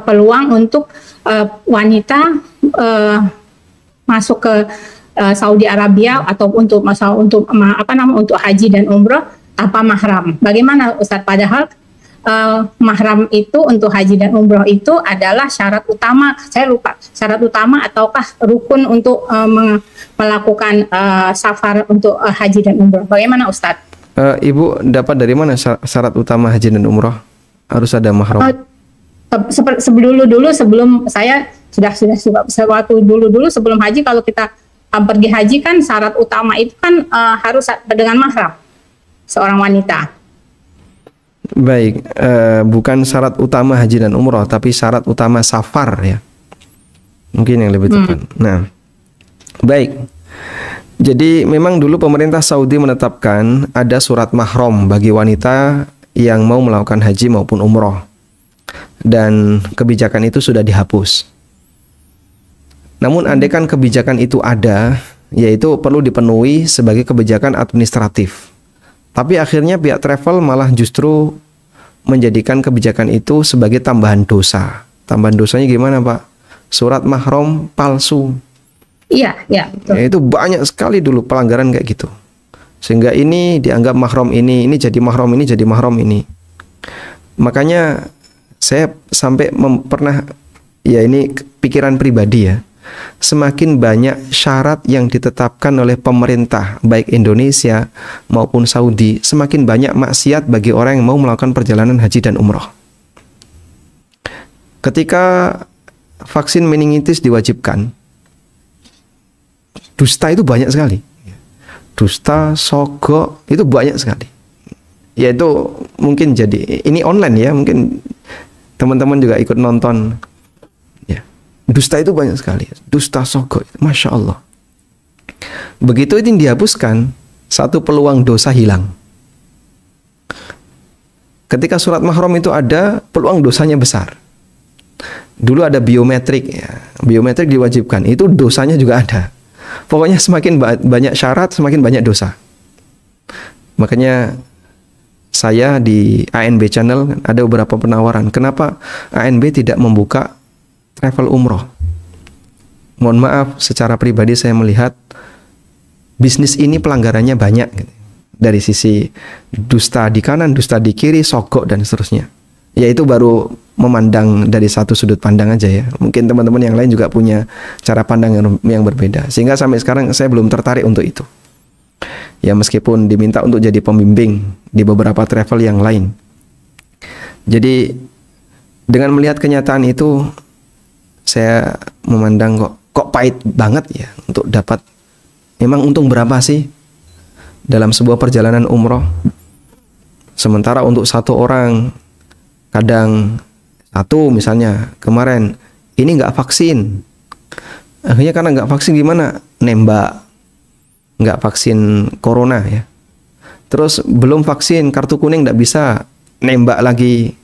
peluang untuk wanita masuk ke Saudi Arabia atau untuk haji dan umroh tanpa mahram. Bagaimana Ustadz? Padahal mahram itu untuk haji dan umroh itu adalah syarat utama. Saya lupa syarat utama ataukah rukun untuk melakukan safar untuk haji dan umroh. Bagaimana Ustadz? Ibu dapat dari mana syarat utama haji dan umroh harus ada mahram? Sebelum saya sudah waktu dulu sebelum haji, kalau kita pergi haji kan syarat utama itu kan harus dengan mahram seorang wanita. Baik, bukan syarat utama haji dan umroh, tapi syarat utama safar ya. Mungkin yang lebih tepat. Nah, baik. Jadi memang dulu pemerintah Saudi menetapkan ada surat mahram bagi wanita yang mau melakukan haji maupun umroh. Dan kebijakan itu sudah dihapus. Namun andaikan kebijakan itu ada, yaitu perlu dipenuhi sebagai kebijakan administratif. Tapi akhirnya pihak travel malah justru menjadikan kebijakan itu sebagai tambahan dosa. Tambahan dosanya gimana, Pak? Surat mahram palsu. Iya, betul. Ya, itu banyak sekali dulu pelanggaran kayak gitu. Sehingga ini dianggap mahram ini jadi mahram ini, jadi mahram ini. Makanya saya sampai pernah, ya ini pikiran pribadi ya, semakin banyak syarat yang ditetapkan oleh pemerintah baik Indonesia maupun Saudi, semakin banyak maksiat bagi orang yang mau melakukan perjalanan haji dan umroh. ketika vaksin meningitis diwajibkan, dusta itu banyak sekali. Dusta, sogok itu banyak sekali. Yaitu mungkin jadi ini online ya, mungkin teman-teman juga ikut nonton. Ya, dusta itu banyak sekali. Dusta, sogok, masya Allah. Begitu itu dihapuskan, satu peluang dosa hilang. Ketika surat mahram itu ada, peluang dosanya besar. Dulu ada biometrik, ya. Biometrik diwajibkan, itu dosanya juga ada. Pokoknya semakin banyak syarat, semakin banyak dosa. Makanya saya di ANB Channel ada beberapa penawaran. Kenapa ANB tidak membuka travel umroh? Mohon maaf, secara pribadi saya melihat bisnis ini pelanggarannya banyak. Gitu. Dari sisi dusta di kanan, dusta di kiri, sogok dan seterusnya. Yaitu baru memandang dari satu sudut pandang aja ya. Mungkin teman-teman yang lain juga punya cara pandang yang berbeda. Sehingga sampai sekarang saya belum tertarik untuk itu. Ya meskipun diminta untuk jadi pembimbing di beberapa travel yang lain. Jadi dengan melihat kenyataan itu, saya memandang kok pahit banget ya untuk dapat. Memang untung berapa sih dalam sebuah perjalanan umroh? Sementara untuk satu orang, kadang satu misalnya kemarin ini nggak vaksin, akhirnya karena nggak vaksin gimana? Nembak, nggak vaksin corona ya. Terus belum vaksin kartu kuning nggak bisa, nembak lagi.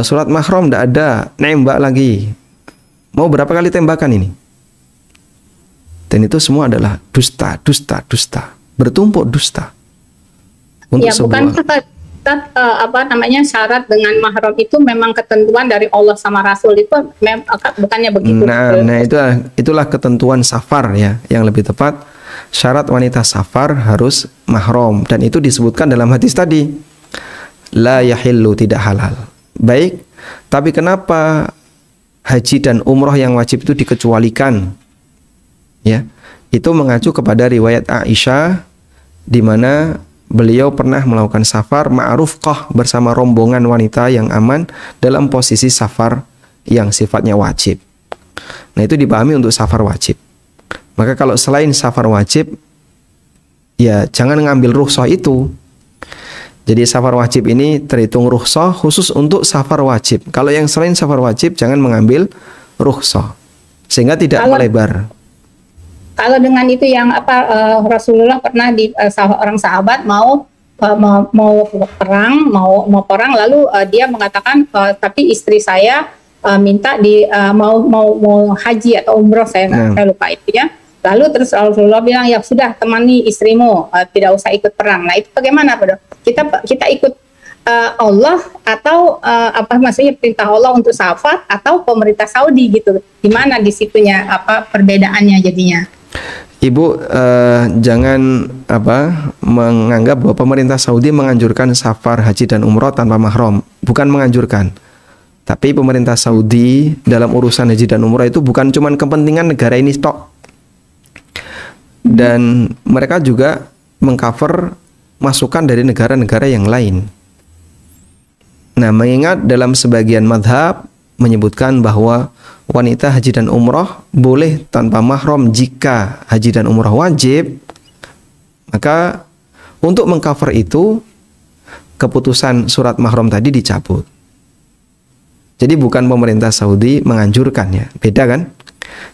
Surat mahram nggak ada, nembak lagi. Mau berapa kali tembakan ini? Dan itu semua adalah dusta, dusta, dusta, bertumpuk dusta. Untuk ya bukan syarat dengan mahram itu memang ketentuan dari Allah sama Rasul itu bukannya begitu. Nah itulah ketentuan safar ya, yang lebih tepat syarat wanita safar harus mahram, dan itu disebutkan dalam hadis tadi, la yahillu, tidak halal. Baik, tapi kenapa haji dan umroh yang wajib itu dikecualikan? Ya, itu mengacu kepada riwayat Aisyah di mana beliau pernah melakukan safar ma'rufqah bersama rombongan wanita yang aman dalam posisi safar yang sifatnya wajib. Nah, itu dipahami untuk safar wajib. Maka kalau selain safar wajib, ya jangan ngambil rukhsah itu. Jadi safar wajib ini terhitung rukhsah khusus untuk safar wajib. Kalau yang selain safar wajib jangan mengambil rukhsah sehingga tidak melebar. Kalau dengan itu yang Rasulullah pernah di seorang sahabat mau perang lalu dia mengatakan tapi istri saya minta mau haji atau umroh, saya lupa itu ya. Lalu terus Rasulullah bilang ya sudah temani istrimu, tidak usah ikut perang. Nah itu bagaimana Pak? Kita ikut Allah atau maksudnya perintah Allah untuk safar atau pemerintah Saudi gitu? Gimana di situnya perbedaannya jadinya? Ibu jangan menganggap bahwa pemerintah Saudi menganjurkan safar haji dan umroh tanpa mahram. Bukan menganjurkan. Tapi pemerintah Saudi dalam urusan haji dan umroh itu bukan cuma kepentingan negara ini tok. Dan mereka juga mengcover masukan dari negara-negara yang lain. Nah, mengingat dalam sebagian madhab menyebutkan bahwa wanita haji dan umroh boleh tanpa mahram jika haji dan umroh wajib, maka untuk mengcover itu keputusan surat mahram tadi dicabut. Jadi bukan pemerintah Saudi menganjurkan ya, beda kan?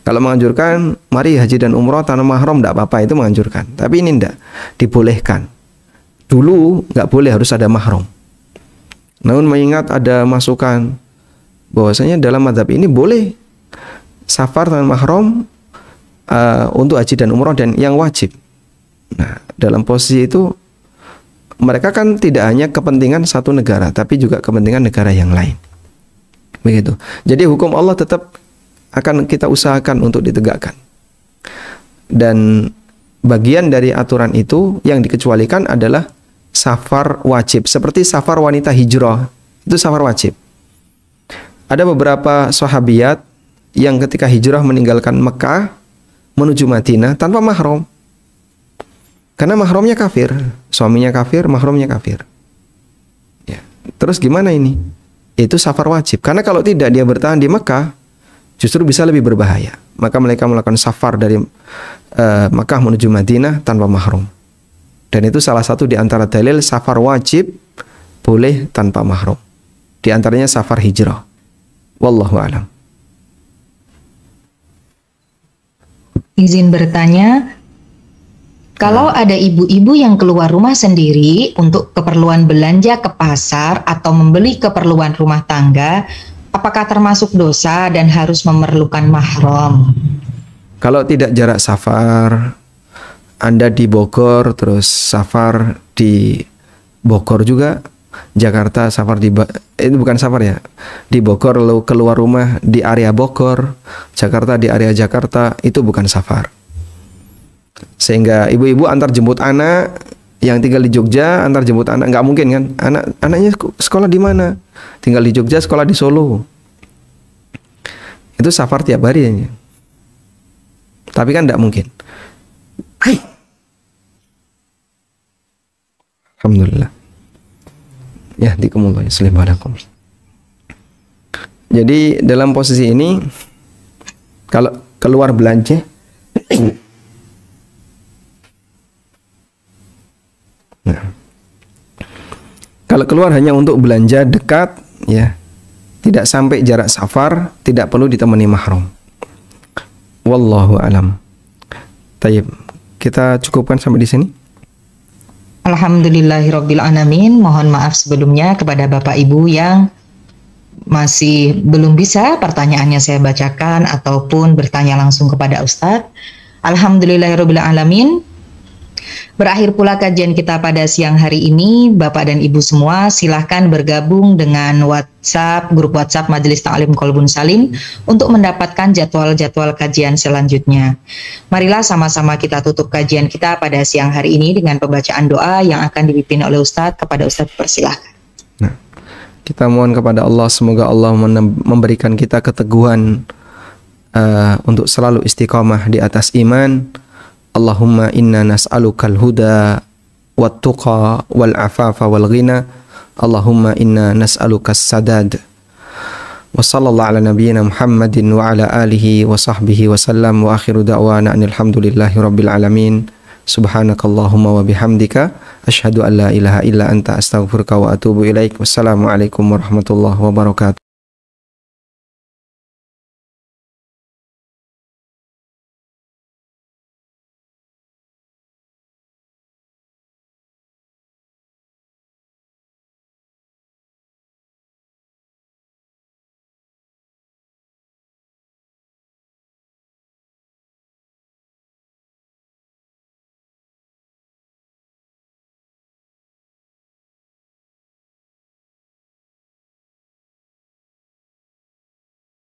Kalau menganjurkan mari haji dan umroh tanpa mahram tidak apa-apa, itu menganjurkan. Tapi ini tidak, dibolehkan. Dulu nggak boleh, harus ada mahram. Namun mengingat ada masukan bahwasanya dalam mazhab ini boleh safar tanpa mahram untuk haji dan umroh dan yang wajib. Nah, dalam posisi itu mereka kan tidak hanya kepentingan satu negara, tapi juga kepentingan negara yang lain. Begitu. Jadi hukum Allah tetap akan kita usahakan untuk ditegakkan. Dan bagian dari aturan itu yang dikecualikan adalah safar wajib, seperti safar wanita hijrah, itu safar wajib. Ada beberapa sahabiyat yang ketika hijrah meninggalkan Mekah menuju Madinah tanpa mahram. Karena mahramnya kafir, suaminya kafir, mahramnya kafir. Ya. Terus gimana ini? itu safar wajib. Karena kalau tidak dia bertahan di Mekah, justru bisa lebih berbahaya. Maka mereka melakukan safar dari Mekah menuju Madinah tanpa mahram. Dan itu salah satu di antara dalil safar wajib boleh tanpa mahram. Di antaranya safar hijrah. Wallahu a'lam. Izin bertanya, kalau ada ibu-ibu yang keluar rumah sendiri untuk keperluan belanja ke pasar atau membeli keperluan rumah tangga, apakah termasuk dosa dan harus memerlukan mahram? Kalau tidak jarak safar, Anda di Bogor, terus safar di Bogor juga, Jakarta safar di itu bukan safar ya, di Bogor lalu keluar rumah di area Bogor, Jakarta di area Jakarta, itu bukan safar. Sehingga ibu-ibu antar jemput anak yang tinggal di Jogja, antar jemput anak, nggak mungkin kan? Anaknya sekolah di mana? Tinggal di Jogja, sekolah di Solo. Itu safar tiap hari ya. Tapi kan nggak mungkin. Alhamdulillah. Ya, dikumulai Assalamualaikum. Jadi dalam posisi ini, kalau keluar belanja, nah, kalau keluar hanya untuk belanja dekat, ya, tidak sampai jarak safar, tidak perlu ditemani mahram. Wallahu alam. Tayyib, kita cukupkan sampai di sini. Alhamdulillahirabbil alamin. Mohon maaf sebelumnya kepada Bapak Ibu yang masih belum bisa pertanyaannya saya bacakan ataupun bertanya langsung kepada Ustadz. Alhamdulillahirabbil alamin. Berakhir pula kajian kita pada siang hari ini. Bapak dan Ibu semua silahkan bergabung dengan grup WhatsApp Majelis Ta'lim Qalbun Salim untuk mendapatkan jadwal-jadwal kajian selanjutnya. Marilah sama-sama kita tutup kajian kita pada siang hari ini dengan pembacaan doa yang akan dipimpin oleh Ustadz. Kepada Ustadz persilahkan. Nah, kita mohon kepada Allah, semoga Allah memberikan kita keteguhan untuk selalu istiqamah di atas iman. Allahumma inna nas'alukal huda wat tuqa wal afafa wal ghina. Allahumma inna nas'alukas sadad. Wa sallallahu ala nabiyyina Muhammadin wa ala alihi wa sahbihi wa sallam wa akhiru da'wana alhamdulillahi rabbil alamin. Subhanakallahumma wa bihamdika asyhadu an la ilaha illa anta astaghfiruka wa atubu ilaik. Wassalamualaikum warahmatullahi wabarakatuh.